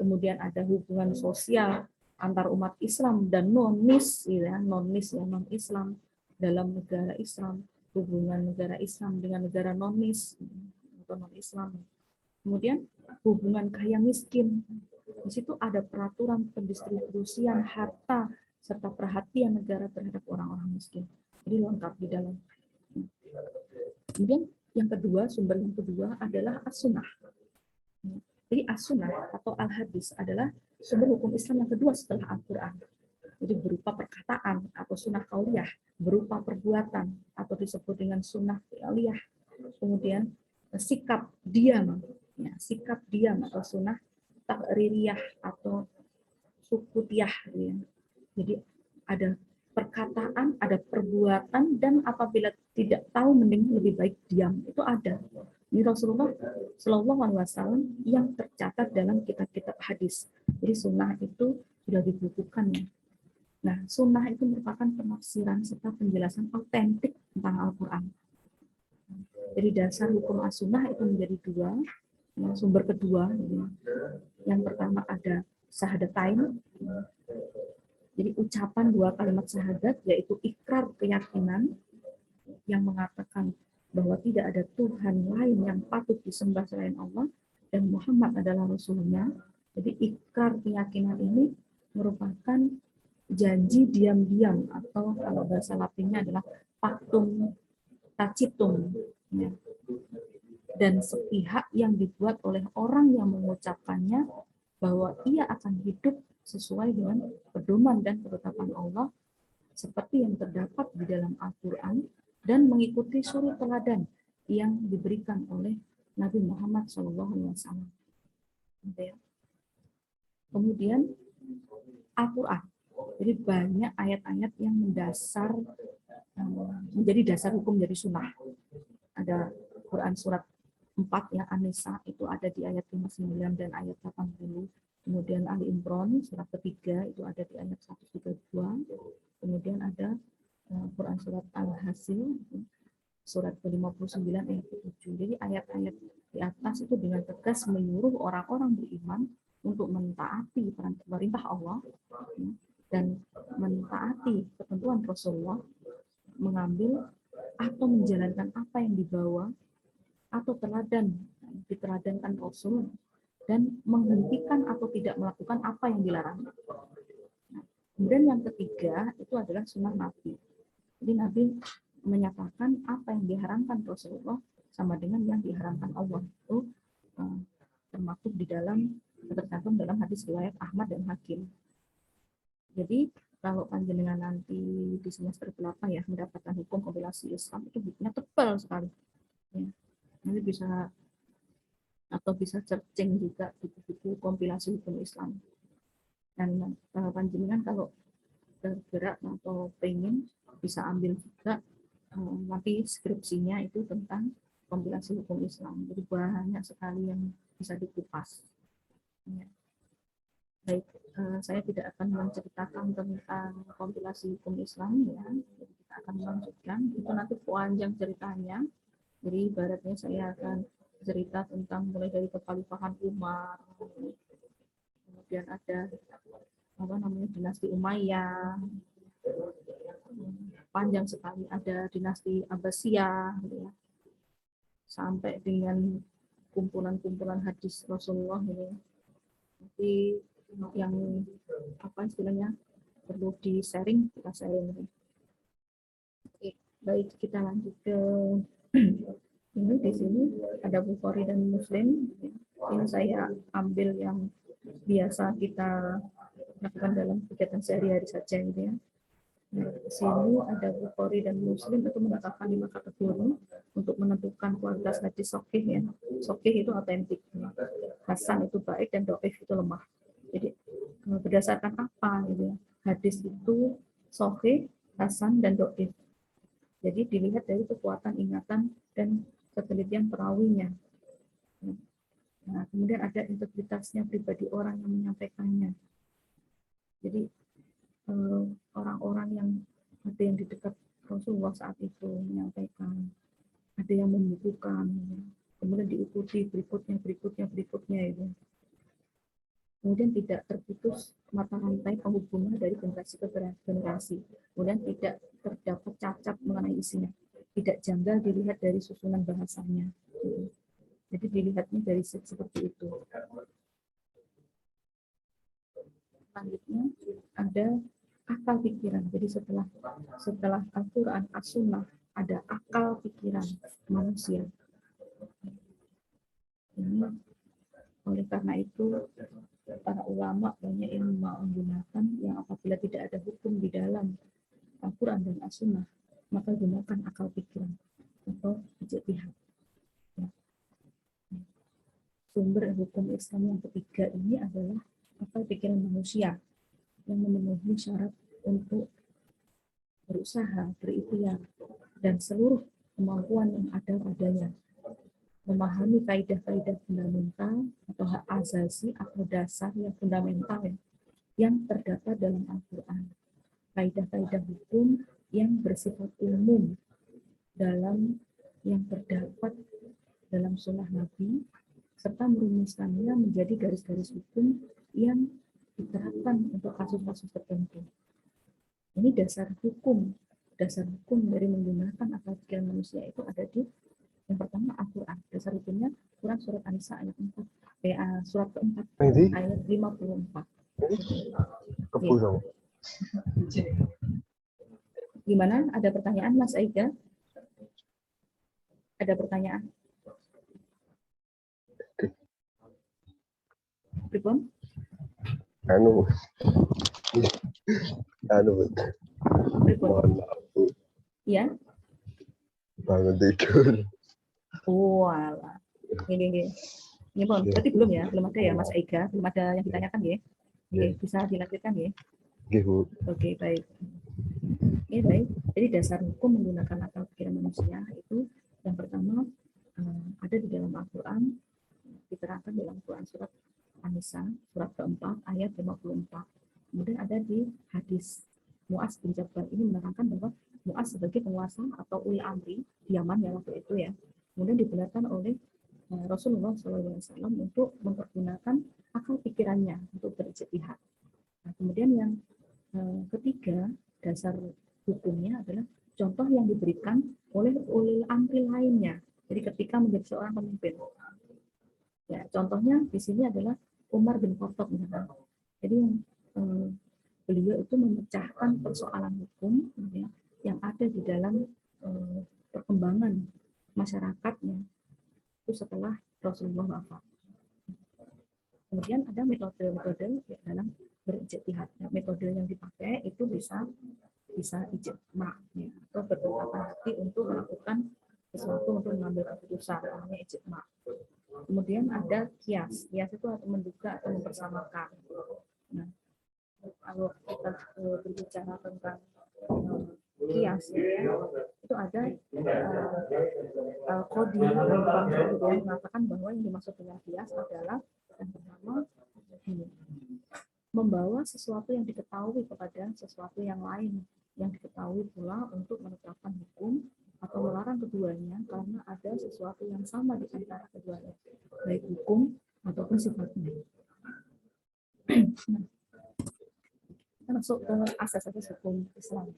Kemudian ada hubungan sosial antar umat Islam dan non-Is, ya, non-Islam dalam negara Islam, hubungan negara Islam dengan negara non-Is atau non-Islam. Kemudian hubungan kaya miskin. Di situ ada peraturan pendistribusian harta serta perhatian negara terhadap orang-orang miskin. Jadi lengkap di dalam. Kemudian yang kedua, sumber yang kedua adalah as-sunnah. Jadi as-sunnah atau al-hadis adalah sumber hukum Islam yang kedua setelah Al-Quran. Jadi berupa perkataan atau sunnah qauliyah, berupa perbuatan atau disebut dengan sunnah fi'liyah. Kemudian sikap diam, ya, sikap diam atau sunnah takririyah atau sukutiyah. Ya. Jadi ada perkataan, ada perbuatan, dan apabila tidak tahu mending lebih baik diam, itu ada. Ini Rasulullah Shallallahu Alaihi Wasallam yang tercatat dalam kitab-kitab hadis. Jadi sunnah itu sudah dibukukan ya. Nah, sunnah itu merupakan penafsiran serta penjelasan otentik tentang Al-Quran. Jadi dasar hukum as-sunnah itu menjadi dua. Sumber kedua, yang pertama ada syahadatain. Jadi ucapan dua kalimat syahadat, yaitu ikrar keyakinan yang mengatakan bahwa tidak ada Tuhan lain yang patut disembah selain Allah dan Muhammad adalah Rasulnya. Jadi ikrar keyakinan ini merupakan janji diam-diam atau kalau bahasa Latinnya adalah pactum tacitum, ya. Dan sepihak yang dibuat oleh orang yang mengucapkannya bahwa ia akan hidup sesuai dengan pedoman dan ketetapan Allah seperti yang terdapat di dalam Al-Quran dan mengikuti suri teladan yang diberikan oleh Nabi Muhammad SAW. Kemudian Al-Quran. Jadi banyak ayat-ayat yang menjadi dasar hukum dari sunnah. Ada Quran surat 4 ya, An-Nisa itu ada di ayat 59 dan ayat 80. Kemudian Ali Imran surat ketiga itu ada di ayat 132. Kemudian ada Quran surat Al-Hasil surat ke-59 ayat 7. Jadi ayat-ayat di atas itu dengan tegas menyuruh orang-orang beriman untuk mentaati perintah Allah dan mentaati ketentuan Rasulullah, mengambil atau menjalankan apa yang dibawa atau diteladankan Rasul, dan menghentikan atau tidak melakukan apa yang dilarang. Kemudian yang ketiga itu adalah sunnah Nabi. Jadi Nabi menyatakan apa yang diharamkan Rasulullah sama dengan yang diharamkan Allah, itu termaktub di dalam, tercantum dalam hadis riwayat Ahmad dan Hakim. Jadi kalau panjenengan nanti di semester 8 ya mendapatkan hukum kompilasi Islam, itu bukunya tebal sekali. Ya. Nanti bisa searching juga buku-buku kompilasi hukum Islam. Dan panjenengan kalau bergerak atau pengen bisa ambil juga nanti skripsinya itu tentang kompilasi hukum Islam. Jadi banyak sekali yang bisa dikupas. Ya. Baik, saya tidak akan menceritakan tentang kompilasi hukum Islam ya. Jadi kita akan melanjutkan. Itu nanti panjang ceritanya. Jadi ibaratnya saya akan cerita tentang mulai dari kekhalifahan Umar, kemudian ada dinasti Umayyah, panjang sekali, ada dinasti Abbasiyah, gitu ya, sampai dengan kumpulan-kumpulan hadis Rasulullah ini. Jadi yang istilahnya perlu di sharing, kita sharing. Oke, baik, kita lanjut ke ini. Di sini ada Bukhari dan Muslim. Ini saya ambil yang biasa kita lakukan dalam kegiatan sehari-hari saja gitu ya. Nah, di sini ada Bukhari dan Muslim itu menetapkan 5 kategori untuk menentukan kualitas hadis sahih ya. Sahih itu autentik, hasan itu baik, dan dhaif itu lemah. Jadi berdasarkan apa gitu ya? Hadis itu sahih, hasan, dan dhaif. Jadi dilihat dari kekuatan ingatan dan ketelitian perawinya. Nah, kemudian ada integritasnya pribadi orang yang menyampaikannya. Jadi orang-orang yang ada yang di dekat Rasulullah saat itu menyampaikan, ada yang membukukan, kemudian diikuti berikutnya itu. Kemudian tidak terputus mata rantai penghubungnya dari generasi ke generasi. Kemudian tidak terdapat cacat mengenai isinya. Tidak janggal dilihat dari susunan bahasanya. Jadi dilihatnya dari seperti itu. Selanjutnya ada akal pikiran. Jadi setelah Al-Quran, As-Sunnah, ada akal pikiran manusia. Ini oleh karena itu para ulama banyak yang menggunakan yang apabila tidak ada hukum di dalam Al-Quran dan As-Sunnah, maka gunakan akal pikiran atau ijtihad. Ya. Sumber hukum Islam yang ketiga ini adalah akal pikiran manusia yang memenuhi syarat untuk berusaha, berikhtiar, dan seluruh kemampuan yang ada padanya. Memahami kaidah-kaidah fundamental atau hak asasi atau dasar yang fundamental yang terdapat dalam Al-Quran. Kaidah-kaidah hukum yang bersifat umum yang terdapat dalam sunnah Nabi, serta merumuskannya menjadi garis-garis hukum yang diterapkan untuk kasus-kasus tertentu. Ini dasar hukum dari menggunakan akal pikiran manusia itu ada di yang pertama Al-Quran. Dasar hukumnya Quran surat An-Nisa ayat 4, surat ke-4 ayat 54. Gimana? Ada pertanyaan Mas Aida? Ada pertanyaan? Pripun? Mohon maaf, Bu. Ya. Bangun tidur. Oh, alah. Ini Pon, berarti belum ya? Belum ada ya Mas Ega? Belum ada yang ditanyakan ya? Oke, bisa dilanjutkan ya? Oke, Bu. Oke, baik. Ini baik. Jadi dasar hukum menggunakan akal pikiran manusia itu yang pertama ada di dalam Al-Quran, diterangkan dalam Quran surat An-Nisa, surat keempat, ayat 54. Kemudian ada di hadis Mu'az bin Jabal, ini menerangkan bahwa Mu'az sebagai penguasa atau uli amri di Yaman ya waktu itu ya, kemudian dibenarkan oleh Rasulullah SAW untuk mempergunakan akal pikirannya untuk berijtihad. Nah, kemudian yang ketiga, dasar hukumnya adalah contoh yang diberikan oleh ulil amri lainnya. Jadi ketika menjadi seorang pemimpin, ya contohnya di sini adalah Umar bin Khattab misalnya. Jadi beliau itu memecahkan persoalan hukum ya, yang ada di dalam perkembangan masyarakatnya itu setelah Rasulullah wafat. Kemudian ada metode-metode dalam berijtihad. Metode yang dipakai itu bisa ijma ya, atau berpendapat hati untuk melakukan sesuatu untuk mengambil keputusan, namanya ijma. Kemudian ada kias. Kias itu atau menduga atau mempersamakan. Nah, kalau kita berbicara tentang kias ya, itu ada Al-Qadi yang mengatakan bahwa yang dimaksud dengan kias adalah yang pertama membawa sesuatu yang diketahui kepada sesuatu yang lain yang diketahui pula untuk menetapkan hukum atau melarang keduanya karena ada sesuatu yang sama di antara keduanya, baik hukum ataupun sifatnya. Nah, kita masuk ke asas-asas hukum Islam.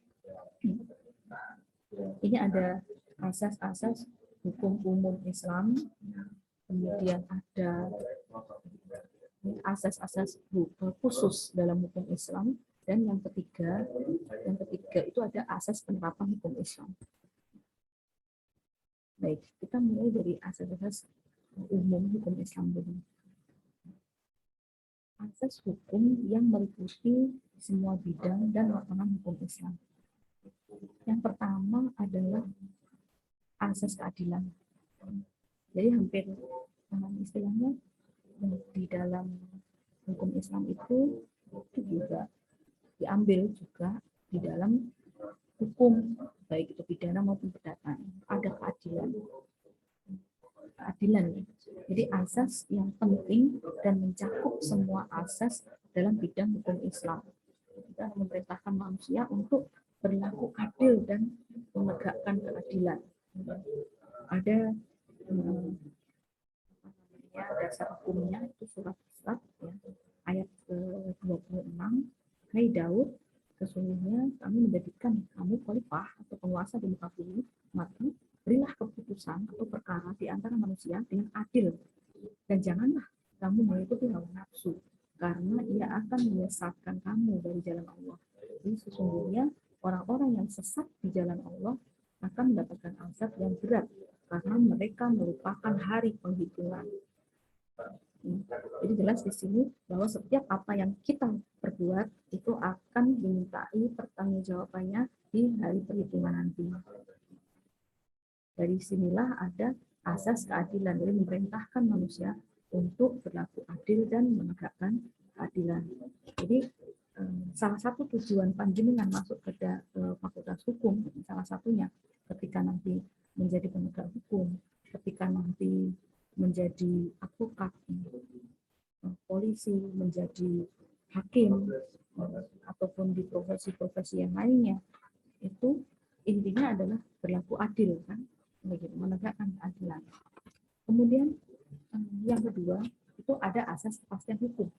Ini ada asas-asas hukum umum Islam, kemudian ada asas-asas khusus dalam hukum Islam, dan yang ketiga itu ada asas penerapan hukum Islam. Baik, kita mulai dari asas-asas umum hukum Islam dulu. Asas hukum yang meliputi semua bidang dan lapangan hukum Islam. Yang pertama adalah asas keadilan. Jadi hampir istilahnya di dalam hukum Islam itu juga diambil juga di dalam hukum, baik itu pidana maupun perdata. Ada keadilan. Jadi asas yang penting dan mencakup semua asas dalam bidang hukum Islam. Kita memerintahkan manusia untuk berlaku adil dan menegakkan keadilan. Ada dasar hukumnya itu surat Al-Isra ya, ayat 26. Hai Daud, sesungguhnya kami menjadikan kamu khalifah atau penguasa di muka bumi, maka berilah keputusan atau perkara di antara manusia dengan adil, dan janganlah kamu mengikuti hawa nafsu, karena ia akan menyesatkan kamu dari jalan Allah. Jadi sesungguhnya orang-orang yang sesat di jalan Allah akan mendapatkan azab yang berat karena mereka melupakan hari penghitungan. Jadi jelas di sini bahwa setiap apa yang kita perbuat itu akan dimintai pertanggungjawabannya di hari perhitungan nanti. Dari sinilah ada asas keadilan, dari memerintahkan manusia untuk berlaku adil dan menegakkan keadilan. Jadi salah satu tujuan panjenengan masuk ke fakultas hukum, salah satunya ketika nanti menjadi penegak hukum, ketika nanti menjadi advokat, polisi, menjadi hakim, ataupun di profesi-profesi yang lainnya, itu intinya adalah berlaku adil, kan, begitu, menegakkan keadilan. Kemudian yang kedua itu ada asas kepastian hukum.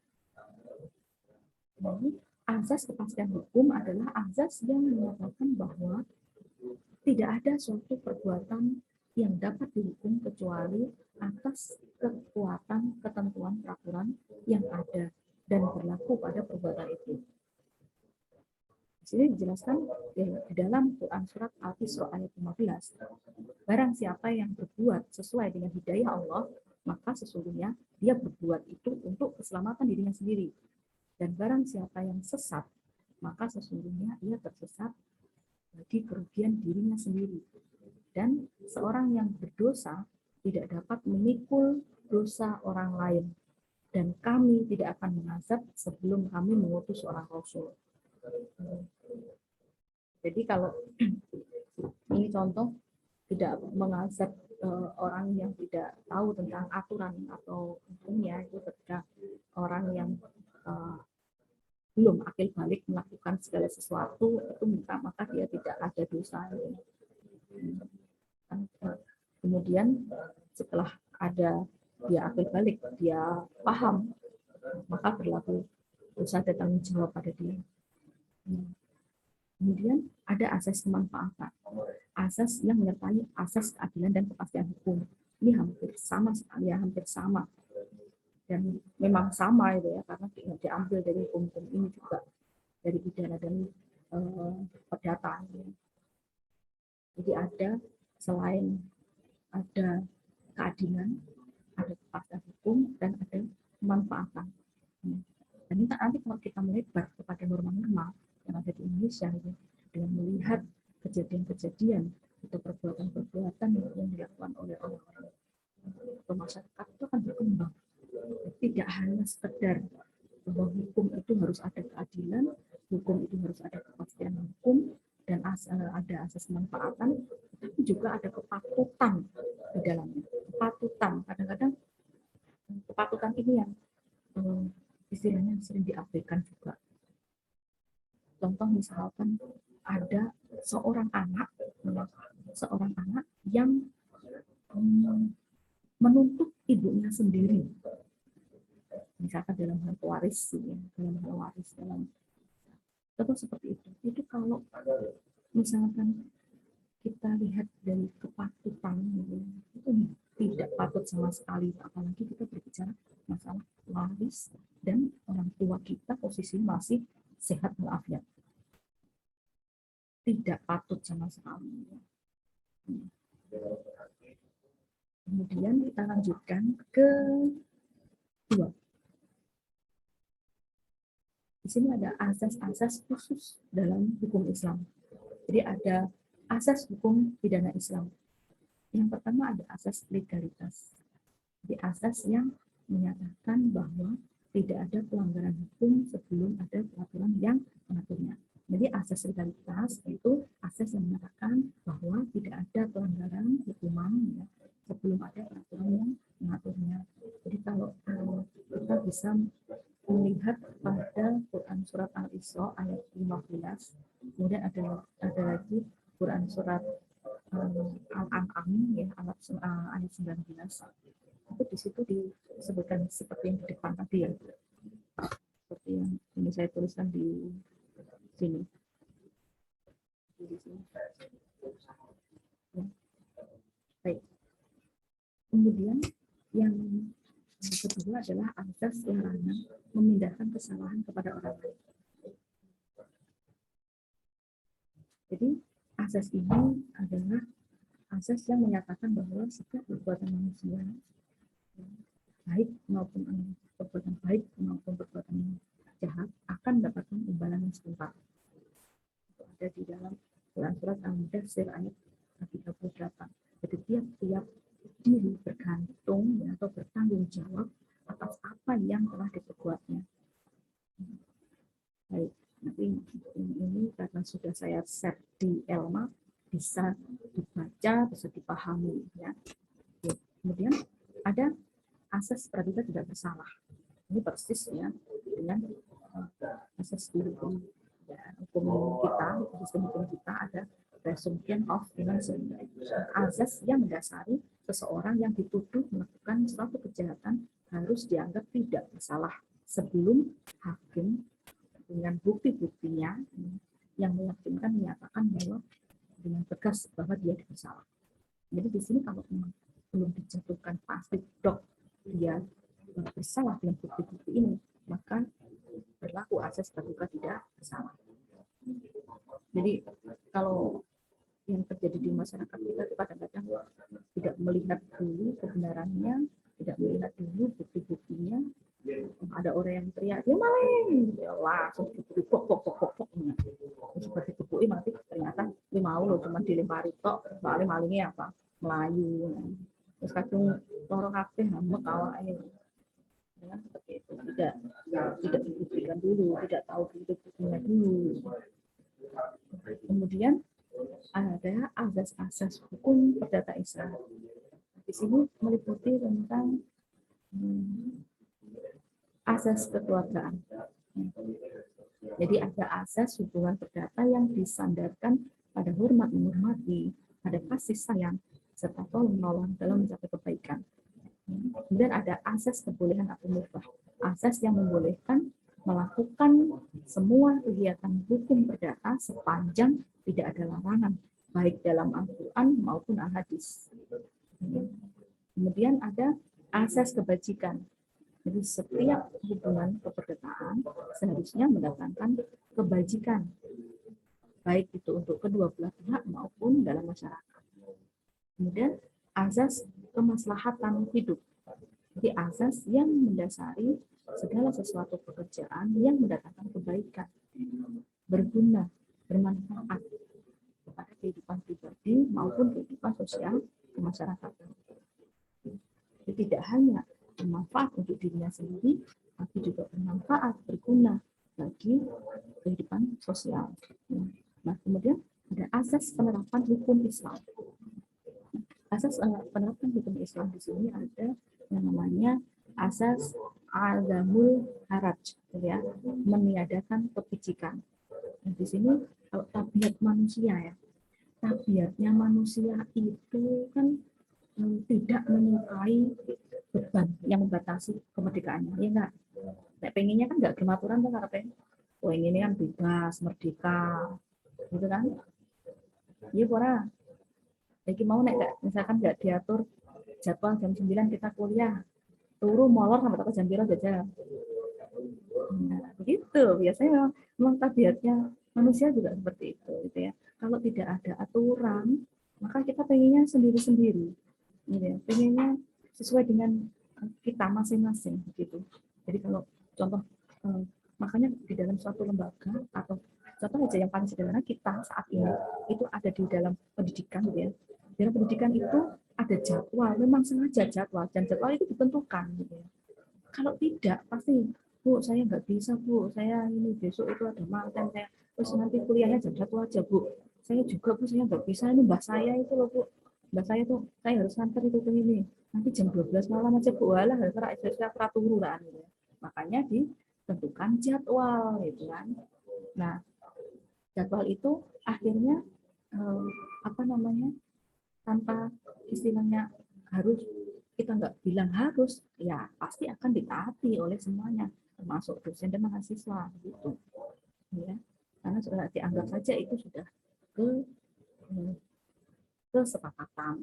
Jadi, asas kepastian hukum adalah asas yang menyatakan bahwa tidak ada suatu perbuatan yang dapat dihukum kecuali atas kekuatan ketentuan peraturan yang ada dan berlaku pada perbuatan itu. Di sini dijelaskan di dalam Quran surat Al-Isra ayat 15. Barang siapa yang berbuat sesuai dengan hidayah Allah, maka sesungguhnya dia berbuat itu untuk keselamatan dirinya sendiri. Dan barang siapa yang sesat, maka sesungguhnya ia tersesat bagi kerugian dirinya sendiri. Dan seorang yang berdosa tidak dapat memikul dosa orang lain. Dan kami tidak akan mengazab sebelum kami mengutus seorang rasul. Jadi kalau ini contoh tidak mengazab orang yang tidak tahu tentang aturan atau hukumnya itu ketika orang yang belum akil balik melakukan segala sesuatu itu maka dia tidak ada dosa. Kemudian setelah ada dia akil balik, dia paham, maka berlaku dosa ada tanggung jawab pada dia. Kemudian ada asas kemanfaatan, asas yang menyertai asas keadilan dan kepastian hukum. Ini hampir sama sekali, hampir sama. Dan memang sama itu ya, karena diambil dari hukum ini juga, dari pidana dan perdata. Jadi ada selain ada keadilan, ada kepastian hukum, dan ada kemanfaatan. Dan ini nanti kalau kita melebar kepada norma-norma yang ada di Indonesia, gitu, dengan melihat kejadian-kejadian atau perbuatan-perbuatan yang dilakukan oleh orang-orang atau masyarakat, itu akan berkembang. Tidak hanya sekedar bahwa hukum itu harus ada keadilan, hukum itu harus ada kepastian hukum, dan ada asas kemanfaatan, tapi juga ada kepatutan di dalamnya. Kepatutan, kadang-kadang kepatutan ini yang istilahnya sering diabaikan juga. Contoh misalkan ada seorang anak yang menuntut ibunya sendiri, misalkan dalam hal waris, atau seperti itu kalau misalkan kita lihat dari kepatutan, itu tidak patut sama sekali, apalagi kita berbicara masalah waris dan orang tua kita posisi masih sehat walafiat. Tidak patut sama sekali. Kemudian kita lanjutkan ke 2. Di sini ada asas-asas khusus dalam hukum Islam. Jadi ada asas hukum pidana Islam. Yang pertama ada asas legalitas. Jadi asas yang menyatakan bahwa tidak ada pelanggaran hukum sebelum ada peraturan yang mengaturnya. Jadi asas legalitas itu asas yang menyatakan bahwa tidak ada pelanggaran hukuman ya, sebelum ada peraturan yang mengaturnya. Jadi kalau kita bisa melihat pada Quran surat Al-Isra ayat 15, kemudian ada lagi Quran surat Al-An'am ya, ayat 19. Itu di situ disebutkan seperti yang di depan tadi ya, seperti yang ini saya tuliskan di sini. Ya. Baik. Kemudian yang kedua adalah asas larangan memindahkan kesalahan kepada orang lain. Jadi asas ini adalah asas yang menyatakan bahwa setiap perbuatan manusia, baik maupun perbuatan baik maupun perbuatan jahat, akan mendapatkan imbalan yang setimpal. Itu ada di dalam Quran surat Al-Mudaththir ayat 38. Jadi tiap-tiap diri bergantung atau bertanggung jawab atas apa yang telah diperbuatnya. Baik, nanti ini karena sudah saya share di Elma, bisa dibaca, bisa dipahami ya. Kemudian ada asas praduga tidak bersalah. Ini persis ya dengan asas di hukum kita, sistem hukum kita ada presumption of innocence, asas yang mendasari seseorang yang dituduh melakukan suatu kejahatan harus dianggap tidak bersalah sebelum hakim dengan bukti-buktinya yang meyakinkan menyatakan bahwa dengan tegas bahwa dia bersalah. Jadi di sini kalau memang belum dijatuhkan pasti dok dia bersalah dengan bukti-bukti ini, maka berlaku asas praduga tidak bersalah. Jadi kalau yang terjadi di masyarakat kita kadang-kadang tidak melihat dulu kebenarannya, tidak melihat dulu bukti-buktinya. Ada orang yang teriak dia maling, ya langsung diberi pok. Seperti dibui nanti ternyata dia mau loh cuma dilempari tok, soalnya malingnya apa Melayu. Terus kadang loro kabeh hamek awake. Ya, seperti itu tidak dibuktikan dulu, tidak tahu bukti-buktinya dulu. Kemudian ada asas-asas hukum perdata Islam. Di sini meliputi tentang asas kekeluargaan. Jadi ada asas hubungan perdata yang disandarkan pada hormat menghormati, pada kasih sayang, serta tolong menolong dalam mencapai kebaikan. Kemudian ada asas kebolehan atau mubah, asas yang membolehkan melakukan semua kegiatan hukum perdata sepanjang tidak ada larangan, baik dalam Al-Quran maupun Al-Hadis. Kemudian ada asas kebajikan. Jadi setiap hubungan keperdataan seharusnya mendatangkan kebajikan, baik itu untuk kedua belah pihak maupun dalam masyarakat. Kemudian asas kemaslahatan hidup. Jadi asas yang mendasari segala sesuatu pekerjaan yang mendatangkan kebaikan, berguna, bermanfaat kepada kehidupan pribadi maupun kehidupan sosial kemasyarakatan. Jadi tidak hanya bermanfaat untuk dirinya sendiri, tapi juga bermanfaat, berguna bagi kehidupan sosial. Nah, kemudian ada asas penerapan hukum Islam. Asas penerapan hukum Islam di sini ada yang namanya asas adamul haraj, ya, meniadakan kepicikan. Nah, di sini kalau tabiat manusia ya, tabiatnya manusia itu kan tidak menyukai beban yang membatasi kemerdekaannya, ya enggak? Nek pengennya kan enggak gematuran kan, karena pengen kan bebas, merdeka, gitu kan? Iya, pora. Jadi mau nek misalkan enggak diatur jadwal jam 9 kita kuliah, turu molor sampai jam berapa aja. Nah, begitu. Biasanya memang tabiatnya manusia juga seperti itu, gitu ya. Kalau tidak ada aturan, maka kita pengennya sendiri-sendiri. Gitu ya. Pengennya sesuai dengan kita masing-masing gitu. Jadi kalau contoh makanya di dalam suatu lembaga atau contoh aja yang paling sederhana kita saat ini itu ada di dalam pendidikan gitu ya. Di dalam pendidikan itu ada jadwal, memang sengaja jadwal dan jadwal itu ditentukan gitu ya. Kalau tidak pasti Bu, saya nggak bisa Bu, saya ini besok itu ada mantan saya, terus nanti kuliahnya jam 1 aja Bu. Saya juga Bu, saya nggak bisa, ini mbak saya itu loh Bu. Mbak saya tuh, saya harus nganter itu ke ini. Nanti jam 12 malam aja Bu, walah, saya peraturan gitu. Makanya ditentukan jadwal gitu kan. Nah, jadwal itu akhirnya apa namanya? Tanpa istilahnya harus, kita nggak bilang harus, ya pasti akan ditaati oleh semuanya, termasuk dosen dan mahasiswa gitu. Ya. Karena sudah dianggap saja itu sudah kesepakatan.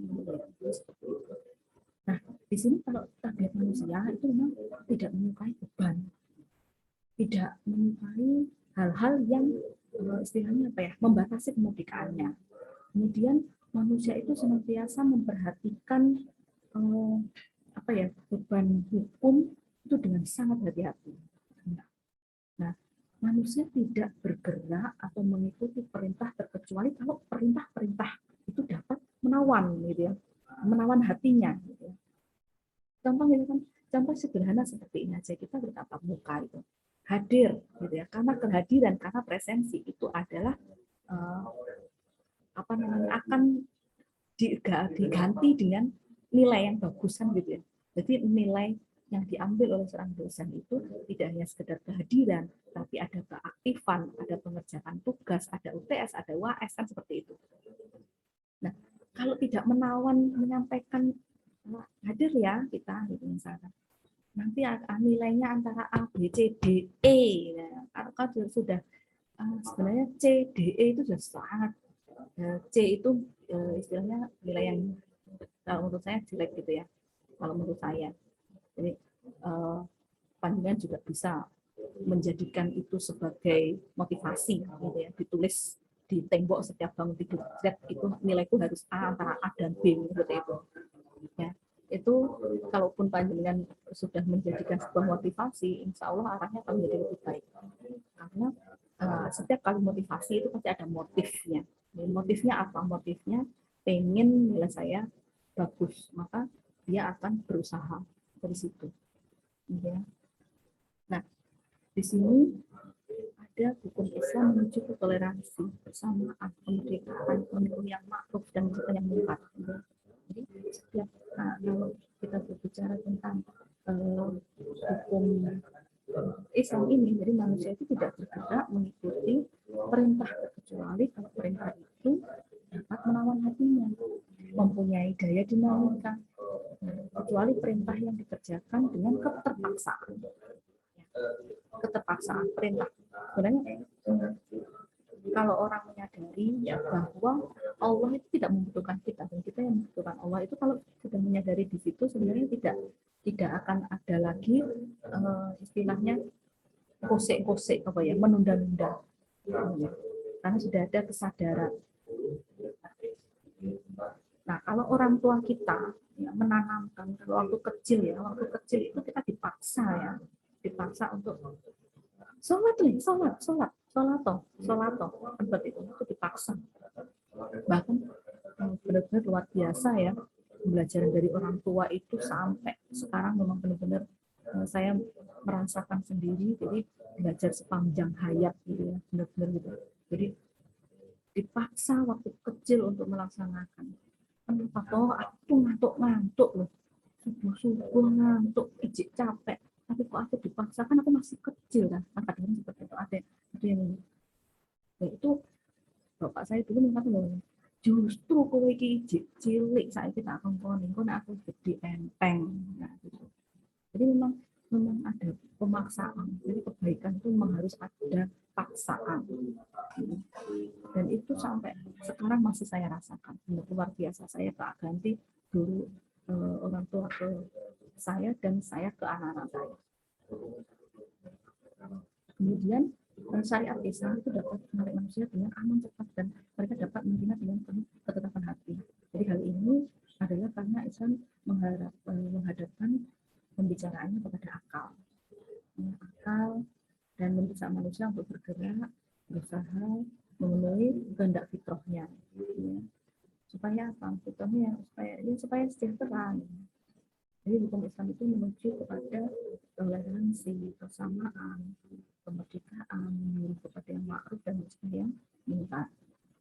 Nah, di sini kalau tabiat manusia itu memang tidak menyukai beban, tidak menyukai hal-hal yang istilahnya apa ya, membatasi kemerdekaannya. Kemudian manusia itu senantiasa memperhatikan apa ya, beban hukum itu dengan sangat hati-hati. Nah, manusia tidak bergerak atau mengikuti perintah terkecuali kalau perintah-perintah itu dapat menawan, gitu ya, menawan hatinya. Gitu ya. Contoh sederhana seperti ini aja, kita bertatap muka itu hadir, gitu ya, karena kehadiran, karena presensi itu adalah apa namanya, akan diganti dengan nilai yang bagusan gitu ya. Jadi nilai yang diambil oleh seorang dosen itu tidak hanya sekedar kehadiran, tapi ada keaktifan, ada pengerjaan tugas, ada UTS, ada UAS, kan seperti itu. Nah, kalau tidak menawan menyampaikan hadir ya kita gitu misalkan, nanti nilainya antara A, B, C, D, E. Nah, kalau sudah sebenarnya C, D, E itu sudah sangat, C itu istilahnya nilai yang kalau menurut saya jelek gitu ya, kalau menurut saya. Jadi panjenengan juga bisa menjadikan itu sebagai motivasi gitu ya, ditulis di tembok setiap bangun tidur, itu nilaiku harus A, antara A dan B seperti itu ya. Itu kalaupun panjenengan sudah menjadikan sebuah motivasi, insya Allah arahnya akan menjadi lebih baik, karena setiap kali motivasi itu pasti ada motifnya. Motifnya apa? Motifnya pengen nilai saya bagus, maka dia akan berusaha dari situ. Ya. Nah, di sini ada hukum Islam menuju ke toleransi, persamaan, kemerdekaan, pemilu yang makruh dan yang munkar. Jadi setiap Nah, kalau kita berbicara tentang hukum Islam ini, jadi manusia itu tidak bergerak mengikuti perintah kecuali kalau perintah itu dapat menawan hatinya, mempunyai daya dinamika, kecuali perintah yang dikerjakan dengan keterpaksaan. Keterpaksaan perintah. Sebenarnya kalau orang menyadari ya bahwa Allah itu tidak membutuhkan kita dan kita yang membutuhkan Allah, itu kalau sudah menyadari di situ sebenarnya tidak akan ada lagi istilahnya kosek-kosek apa ya, menunda-nunda, karena sudah ada kesadaran. Nah, kalau orang tua kita ya, menanamkan kalau waktu kecil itu kita dipaksa untuk sholat seperti itu dipaksa. Bahkan benar-benar luar biasa ya pembelajaran dari orang tua itu sampai sekarang memang benar-benar saya merasakan sendiri, jadi belajar sepanjang hayat gitu ya, benar-benar gitu. Jadi dipaksa waktu kecil untuk melaksanakan. Kenapa toh aku ngantuk loh, subuh ngantuk, ijik capek, tapi kok aku dipaksakan, aku masih kecil kan, kadang seperti itu ada yang ya itu bapak saya dulu mengatakan loh, justru kowe iki ijik cilik saiki tak kongkon engko nek aku gede enteng. Nah, gitu. Jadi memang ada pemaksaan. Jadi kebaikan itu memang harus ada paksaan. Dan itu sampai sekarang masih saya rasakan. Luar biasa, saya tak ganti dulu orang tua ke saya dan saya ke anak-anak saya. Kemudian syariat Islam itu dapat menarik manusia dengan aman, cepat, dan mereka dapat menerima dengan penuh ketetapan hati. Jadi hal ini adalah karena Islam menghadapkan pembicaraannya kepada akal dan meminta manusia untuk bergerak, berusaha memenuhi kehendak fitrahnya, ya. Supaya apa? Fitrahnya supaya sejahtera. Jadi hukum Islam itu menuju kepada toleransi, kesamaan, kemerdekaan, menyuruh kepada yang ma'ruf dan mencegah yang munkar.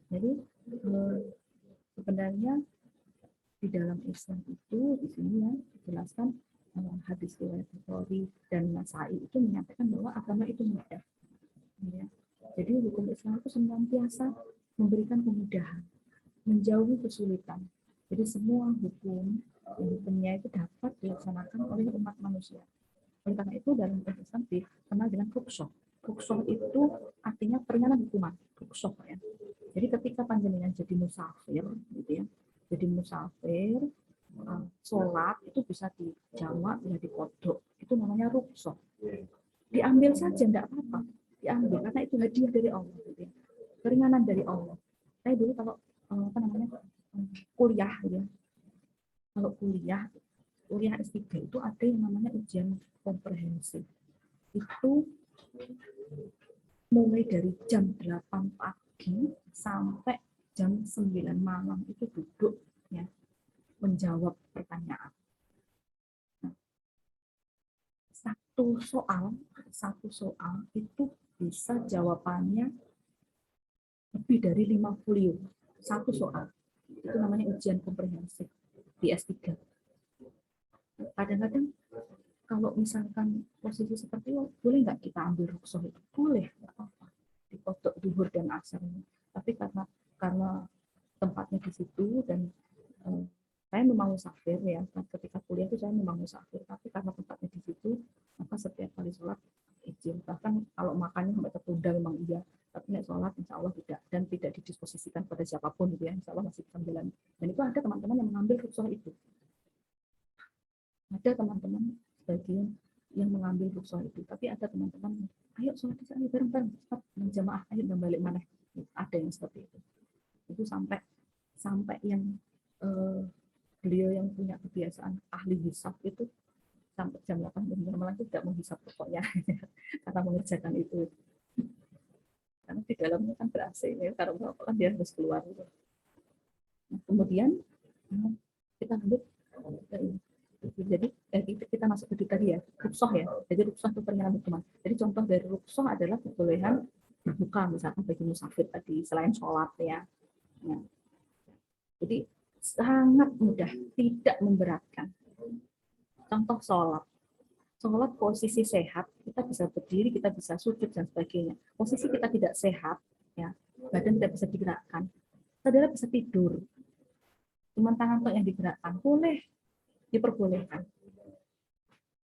Jadi sebenarnya di dalam Islam itu di sini ya dijelaskan hadis riwayat Bukhari dan Nasai itu menyatakan bahwa agama itu mudah. Ya. Jadi hukum Islam itu senantiasa memberikan kemudahan, menjauhi kesulitan. Jadi semua hukumnya itu dapat dilaksanakan oleh umat manusia. Oleh karena itu dalam Islam dikenal dengan rukhsah. Rukhsah itu artinya peringanan hukuman. Rukhsah ya. Jadi ketika panjenengan jadi musafir, gitu ya, jadi musafir, sholat itu bisa dijamak, bisa dikodok. Itu namanya rukhsah. Diambil saja, tidak apa-apa. Diambil karena itu hadiah dari Allah. Gitu ya. Keringanan dari Allah. Saya dulu kalau kuliah, ya. Kalau kuliah S3 itu ada yang namanya ujian komprehensif. Itu mulai dari jam 8 pagi sampai jam 9 malam itu duduk ya menjawab pertanyaan. Nah, satu soal itu bisa jawabannya lebih dari 5 folio. Satu soal. Itu namanya ujian komprehensif di S3. Kadang-kadang kalau misalkan posisi seperti itu, boleh nggak kita ambil rukhsah itu? Boleh, nggak apa-apa. Dipodok duhur dan asar. Tapi karena tempatnya di situ dan saya memang musafir ya. Ketika kuliah itu saya memang musafir. Tapi karena tempatnya di situ, maka setiap kali sholat izin. Bahkan kalau makannya sampai tertunda memang iya. Tapi nek sholat insya Allah tidak, dan tidak didisposisikan pada siapapun gitu ya. Insya Allah masih bisa jalan. Dan itu ada teman-teman yang mengambil rukhsah itu. Ada teman-teman bagian yang mengambil rukhsah itu, tapi ada teman-teman ayo sholat isya bareng-bareng cepat menjamaah, ayo dan balik mana, ada yang seperti itu sampai yang beliau yang punya kebiasaan ahli hisab itu sampai jam 8 malam itu tidak menghisap pokoknya karena mengerjakan itu, karena di dalamnya kan ber-AC ya, karena kan dia harus keluar gitu. Nah, kemudian kita lanjut. Jadi kita masuk ke tadi ya, rukhsah ya. Jadi rukhsah itu peringanan hukuman. Jadi contoh dari rukhsah adalah kebolehan berbuka misalkan bagi musafir tadi selain sholat ya. Nah, jadi sangat mudah, tidak memberatkan. Contoh sholat. Sholat posisi sehat, kita bisa berdiri, kita bisa sujud dan sebagainya. Posisi kita tidak sehat, ya, badan tidak bisa digerakkan. Saudara bisa tidur, cuma tangan tok yang digerakkan, boleh, diperbolehkan.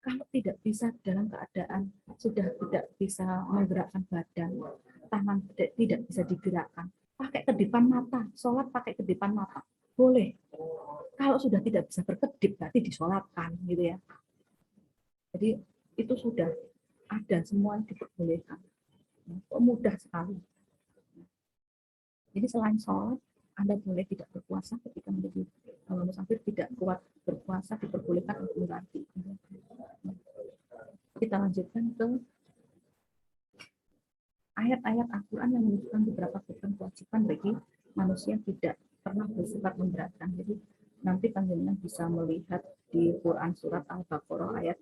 Kalau tidak bisa dalam keadaan sudah tidak bisa menggerakkan badan, tangan tidak bisa digerakkan, pakai kedipan mata, sholat pakai kedipan mata, boleh. Kalau sudah tidak bisa berkedip, berarti disolatkan, gitu ya. Jadi itu sudah ada, semua diperbolehkan. Mudah sekali. Jadi selain sholat, Anda boleh tidak berpuasa ketika menjadi musafir, tidak kuat berpuasa, diperbolehkan untuk berarti. Kita lanjutkan ke ayat-ayat Al-Quran yang menunjukkan beberapa kewajiban bagi manusia tidak pernah bersifat memberatkan. Jadi nanti panjenengan bisa melihat di Quran surat Al-Baqarah ayat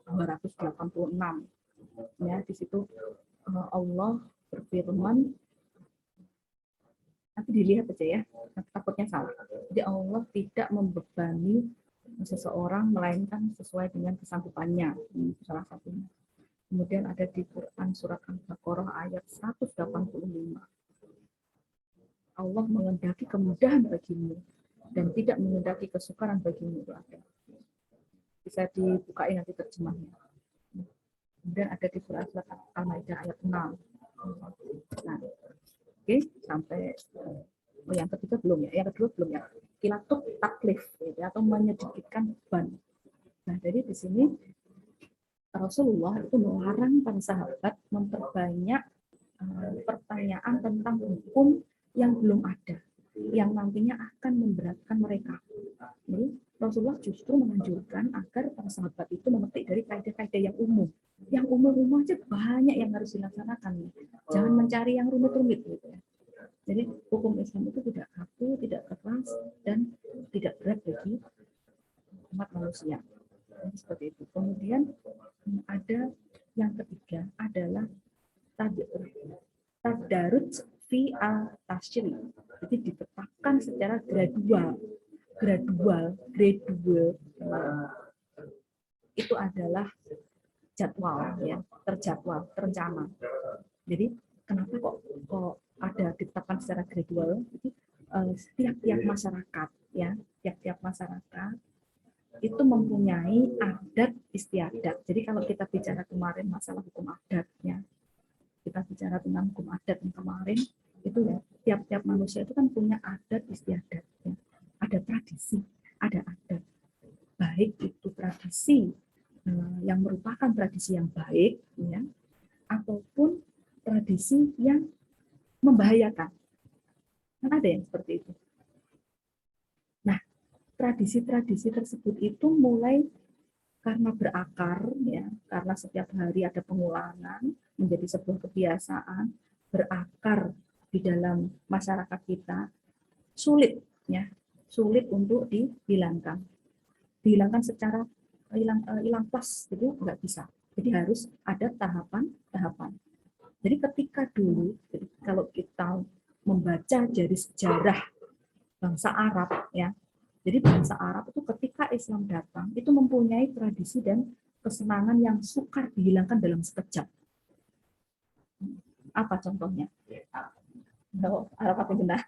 286. Ya, di situ Allah berfirman, nanti dilihat aja ya, takutnya salah. Jadi Allah tidak membebani seseorang melainkan sesuai dengan kesanggupannya. Ini salah satunya. Kemudian ada di Quran surat Al-Baqarah ayat 185. Allah mengendaki kemudahan bagimu dan tidak mengendaki kesukaran bagimu. Bisa dibukain nanti terjemahnya. Kemudian ada di surat Al-Maidah ayat 6. Nah, oke, sampai yang ketiga belum ya, yang kedua belum ya. Kilatut taklif, ya, atau menyedikitkan beban. Nah, jadi di sini Rasulullah itu melarang para sahabat memperbanyak pertanyaan tentang hukum yang belum ada, yang nantinya akan memberatkan mereka. Jadi Rasulullah justru menganjurkan agar para sahabat itu memetik dari kaidah-kaidah yang umum. Yang umum-umum aja banyak yang harus dilaksanakan. Jangan mencari yang rumit-rumit gitu ya. Jadi hukum Islam itu tidak kaku, tidak keras, dan tidak berat bagi umat manusia. Jadi seperti itu. Kemudian ada yang ketiga adalah tadarruj fi al-tashri. Jadi ditetapkan secara gradual. Itu adalah jadwal ya, terjadwal, terencana. Jadi kenapa kok ada ditetapkan secara gradual? Jadi tiap-tiap masyarakat ya, tiap-tiap masyarakat itu mempunyai adat istiadat. Jadi kalau kita bicara kemarin masalah hukum adatnya, kita bicara tentang hukum adat yang kemarin itu ya, tiap-tiap manusia itu kan punya adat istiadat. Ya. Ada tradisi, ada adat. Baik itu tradisi yang merupakan tradisi yang baik, ya, ataupun tradisi yang membahayakan. Kan ada yang seperti itu. Nah, tradisi-tradisi tersebut itu mulai karena berakar, ya, karena setiap hari ada pengulangan menjadi sebuah kebiasaan, berakar di dalam masyarakat kita, sulit untuk dihilangkan secara hilang plus, gitu nggak bisa. Jadi harus ada tahapan-tahapan. Jadi ketika dulu, kalau kita membaca dari sejarah bangsa Arab, ya, jadi bangsa Arab itu ketika Islam datang itu mempunyai tradisi dan kesenangan yang sukar dihilangkan dalam sekejap. Apa contohnya? Arab apa benar?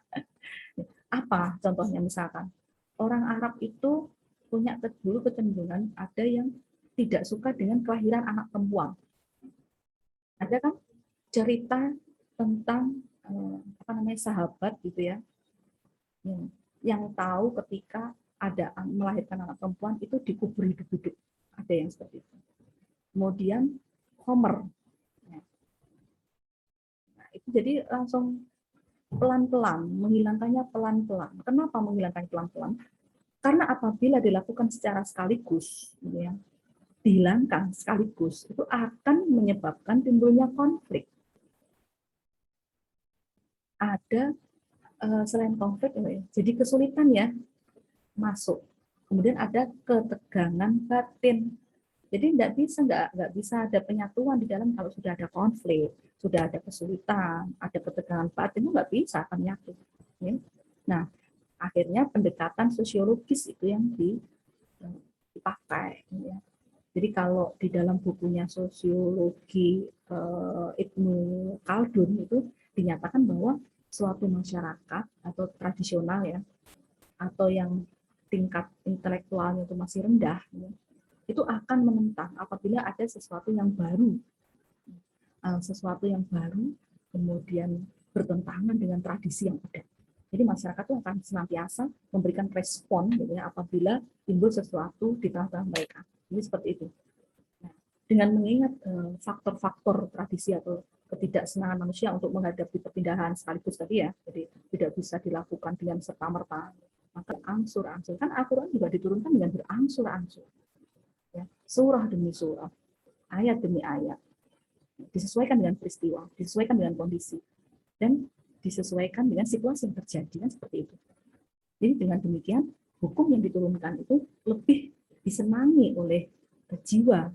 Apa contohnya? Misalkan orang Arab itu punya dulu kecenderungan ada yang tidak suka dengan kelahiran anak perempuan. Ada kan cerita tentang sahabat gitu ya, yang tahu ketika ada melahirkan anak perempuan itu dikubur hidup-hidup. Ada yang seperti itu. Kemudian Homer. Nah, itu jadi langsung pelan-pelan, menghilangkannya pelan-pelan. Kenapa menghilangkan pelan-pelan? Karena apabila dilakukan secara sekaligus, ya, dihilangkan sekaligus, itu akan menyebabkan timbulnya konflik. Ada selain konflik, jadi kesulitan ya masuk. Kemudian ada ketegangan batin. Jadi nggak bisa ada penyatuan di dalam kalau sudah ada konflik, sudah ada kesulitan, ada ketegangan batin, itu nggak bisa akan nyatu. Nah, akhirnya pendekatan sosiologis itu yang dipakai. Ya. Jadi kalau di dalam bukunya sosiologi Ibnu Khaldun itu dinyatakan bahwa suatu masyarakat atau tradisional ya, atau yang tingkat intelektualnya itu masih rendah, ya, itu akan menentang apabila ada sesuatu yang baru, kemudian bertentangan dengan tradisi yang ada. Jadi masyarakat itu akan senantiasa memberikan respon gitu ya, apabila timbul sesuatu di tengah-tengah mereka. Jadi seperti itu. Nah, dengan mengingat faktor-faktor tradisi atau ketidaksenangan manusia untuk menghadapi perpindahan sekaligus tadi ya, jadi tidak bisa dilakukan dengan serta-merta, maka angsur-angsur, kan Al-Quran juga diturunkan dengan berangsur-angsur, ya, surah demi surah, ayat demi ayat, disesuaikan dengan peristiwa, disesuaikan dengan kondisi, dan disesuaikan dengan situasi yang terjadi, kan seperti itu. Jadi dengan demikian hukum yang diturunkan itu lebih disenangi oleh jiwa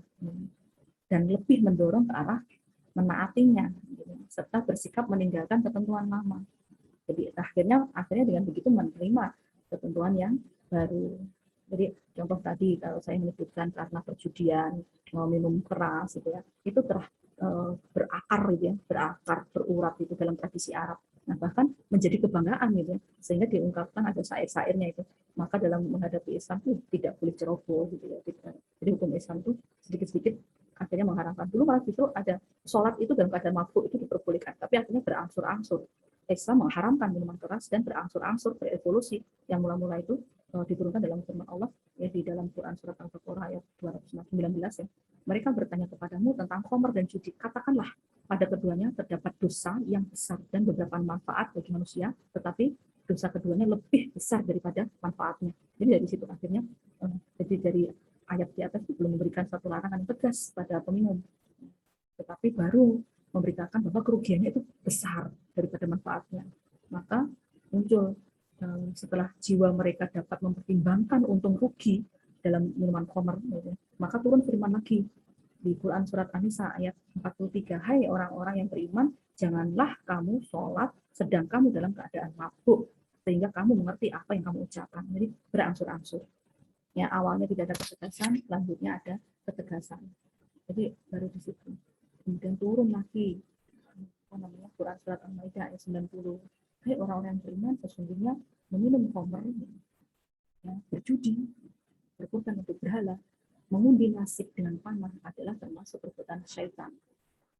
dan lebih mendorong ke arah menaatinya, serta bersikap meninggalkan ketentuan lama. Jadi akhirnya dengan begitu menerima ketentuan yang baru. Jadi contoh tadi kalau saya menyebutkan karena perjudian, minum keras, gitu ya, itu berakar, gitu ya, berurat itu dalam tradisi Arab. Nah, bahkan menjadi kebanggaan gitu, sehingga diungkapkan ada syair-syairnya itu. Maka dalam menghadapi Islam itu tidak boleh ceroboh gitu ya. Jadi hukum Islam itu sedikit-sedikit akhirnya mengharamkan. Dulu malah justru ada sholat itu dalam keadaan mabuk itu diperbolehkan, tapi akhirnya berangsur-angsur Islam mengharamkan minuman keras dan berangsur-angsur berevolusi yang mula-mula itu diturunkan dalam firman Allah ya, di dalam Quran surat Al-Baqarah ayat 219 ya. Mereka bertanya kepadamu tentang khamr dan judi. Katakanlah, pada keduanya terdapat dosa yang besar dan beberapa manfaat bagi manusia, tetapi dosa keduanya lebih besar daripada manfaatnya. Jadi dari situ akhirnya, jadi dari ayat di atas itu belum memberikan satu larangan yang tegas pada peminum, tetapi baru memberitakan bahwa kerugiannya itu besar daripada manfaatnya. Maka muncul setelah jiwa mereka dapat mempertimbangkan untung rugi dalam minuman khamr, maka turun firman lagi di Quran surat An-Nisa ayat 43, hai orang-orang yang beriman, janganlah kamu sholat sedang kamu dalam keadaan mabuk, sehingga kamu mengerti apa yang kamu ucapkan. Jadi berangsur-angsur. Ya, awalnya tidak ada ketegasan, selanjutnya ada ketegasan. Jadi baru di situ. Kemudian turun lagi Quran surat Al-Maidah ayat 90. Hai orang-orang yang beriman, sesungguhnya meminum khamr, ya, berjudi, berkorban untuk berhala, mengundi nasib dengan panah adalah termasuk perbuatan syaitan.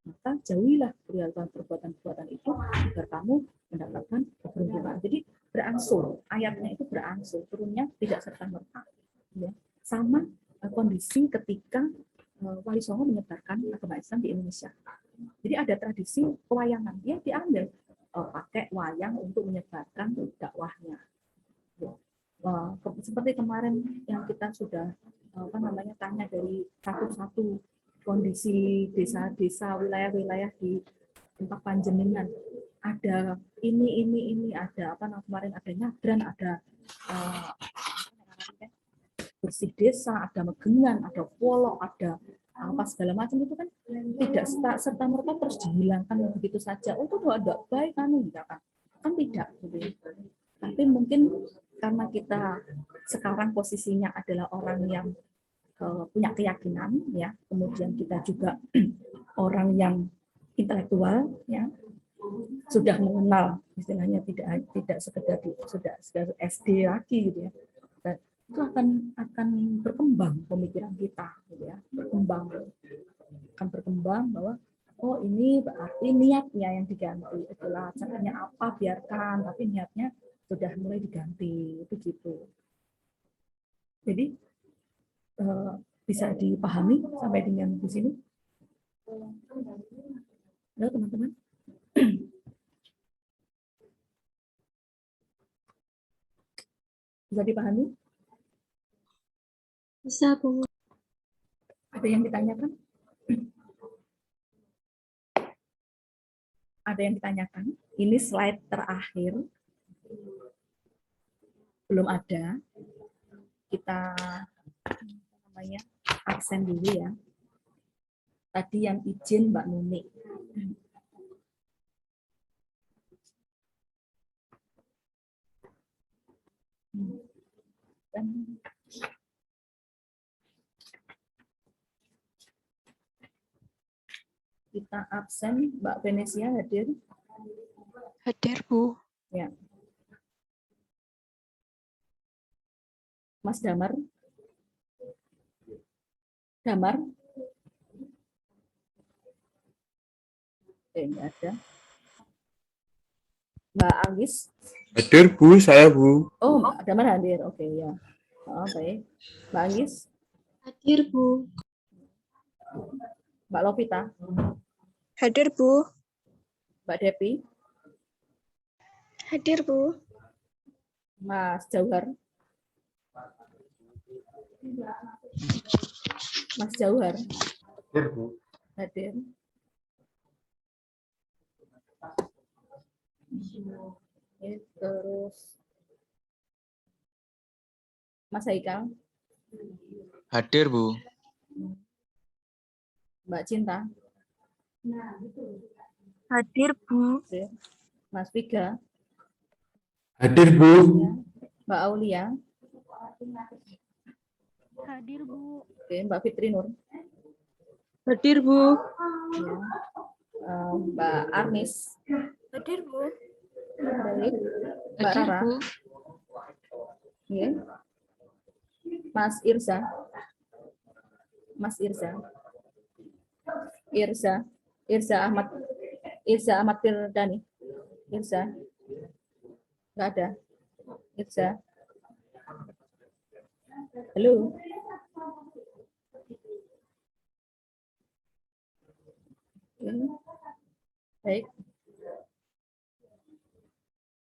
Maka jauhilah perbuatan-perbuatan itu agar kamu mendapatkan keberuntungan. Jadi berangsur, ayatnya itu berangsur, turunnya tidak serta-merta. Ya. Sama kondisi ketika Wali Songo menyebarkan agama Islam di Indonesia. Jadi ada tradisi pewayangan, ya diambil pakai wayang untuk menyebarkan dakwahnya. Seperti kemarin yang kita sudah tanya dari satu-satu kondisi desa-desa, wilayah-wilayah di tempat panjenengan, ada ini ada kemarin ada nyadran, ada bersih desa, ada megengan, ada polok, ada apa segala macam, itu kan tidak serta merta terus dihilangkan begitu saja. Oh, itu tidak baik kan tidak gitu. Tapi mungkin karena kita sekarang posisinya adalah orang yang punya keyakinan, ya, kemudian kita juga orang yang intelektual, ya, sudah mengenal, istilahnya tidak sekedar sudah SD lagi gitu ya. Dan itu akan berkembang pemikiran kita, gitu ya, akan berkembang bahwa oh ini berarti niatnya yang diganti, itulah caranya apa biarkan, tapi niatnya sudah mulai diganti, itu gitu. Jadi bisa dipahami sampai dengan di sini? Halo teman-teman. Bisa dipahami? Bisa, Bu. Ada yang ditanyakan? Ada yang ditanyakan? Ini slide terakhir. Belum ada. Kita absen dulu ya. Tadi yang izin Mbak Nuni. Dan kita absen. Mbak Venesia hadir. Hadir, Bu. Ya. Mas Damar. Damar. Enggak ada. Mbak Anggis. Hadir Bu, saya Bu. Oh, Mbak Damar hadir. Oke, ya. Oh, baik. Mbak Anggis. Hadir, Bu. Mbak Lovita. Hadir, Bu. Mbak Depi. Hadir, Bu. Mas Jauhar. Mas Jauhar. Hadir Bu. Hadir. Terus Mas Haikal. Hadir Bu. Mbak Cinta. Hadir, Bu. Hadir. Mas Viga. Hadir Bu. Mbak Aulia. Hadir, Bu. Oke, Mbak Fitri Nur. Hadir, Bu. Ya. Mbak Arnis. Hadir, Bu. Baik. Mbak Hadir, Rara. Bu. Ya. Mas Irsa. Mas Irsa. Irsa Ahmad Firdani. Irsa. Enggak ada. Irsa. Halo. Oke. Baik.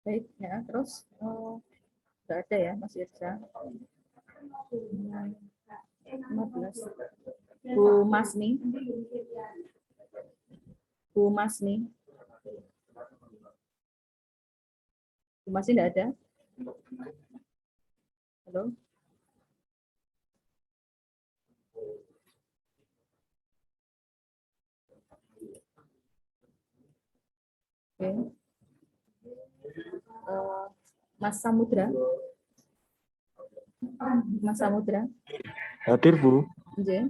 Baik ya, terus enggak ada ya Mas Irsa. 15. Bu Masni. Bu Masni. Bu Masni enggak ada. Halo. Oke. Mas Samudra. Mas Samudra. Hadir Bu. Nggih.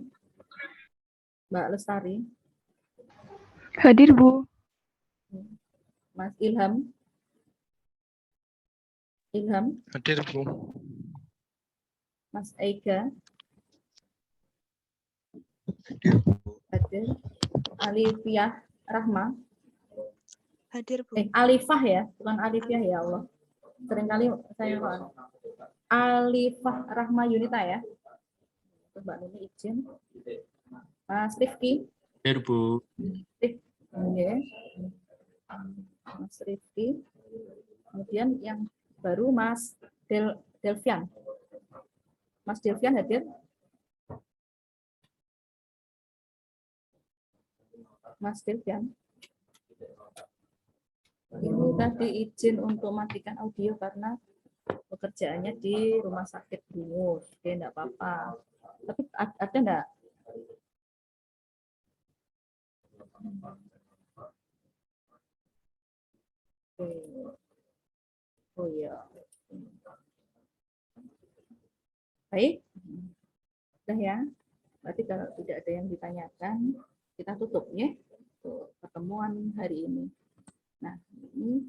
Mbak Lestari. Hadir, Bu. Mas Ilham. Ilham. Hadir Bu. Mas Ega. Hadir. Alifiyah Rahma. Hadir, Bu. Alifah ya, bukan Alifiyah ya Allah. Seringkali saya lupa. Alifah Rahma Yunita ya. Mbak Nuni izin. Mas Rifki. Hadir Bu. Oke. Mas Rifki. Kemudian yang baru Mas Delvian. Mas Delvian hadir? Mas Delvian. Ini tadi izin untuk matikan audio karena pekerjaannya di rumah sakit Bungur. Oke, enggak apa-apa. Tapi ada enggak? Oke. Oh iya. Baik. Sudah ya. Berarti kalau tidak ada yang ditanyakan, kita tutup ya untuk pertemuan hari ini. Nah, ini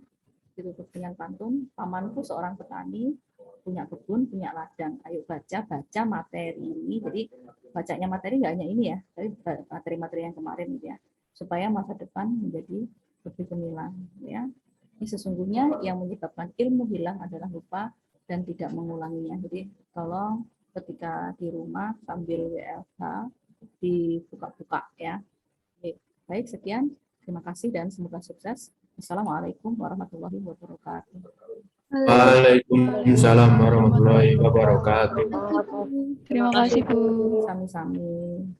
ditutup dengan pantun. Pamanku seorang petani, punya kebun, punya ladang. Ayo baca materi ini. Jadi bacanya materi nggak hanya ini ya, tapi materi-materi yang kemarin gitu ya, supaya masa depan menjadi lebih gemilang. Ya, ini sesungguhnya yang menyebabkan ilmu hilang adalah lupa dan tidak mengulanginya. Jadi tolong ketika di rumah sambil WFH dibuka-buka ya. Baik, sekian. Terima kasih dan semoga sukses. Assalamualaikum warahmatullahi wabarakatuh. Waalaikumsalam warahmatullahi wabarakatuh. Terima kasih, Bu. Sami-sami.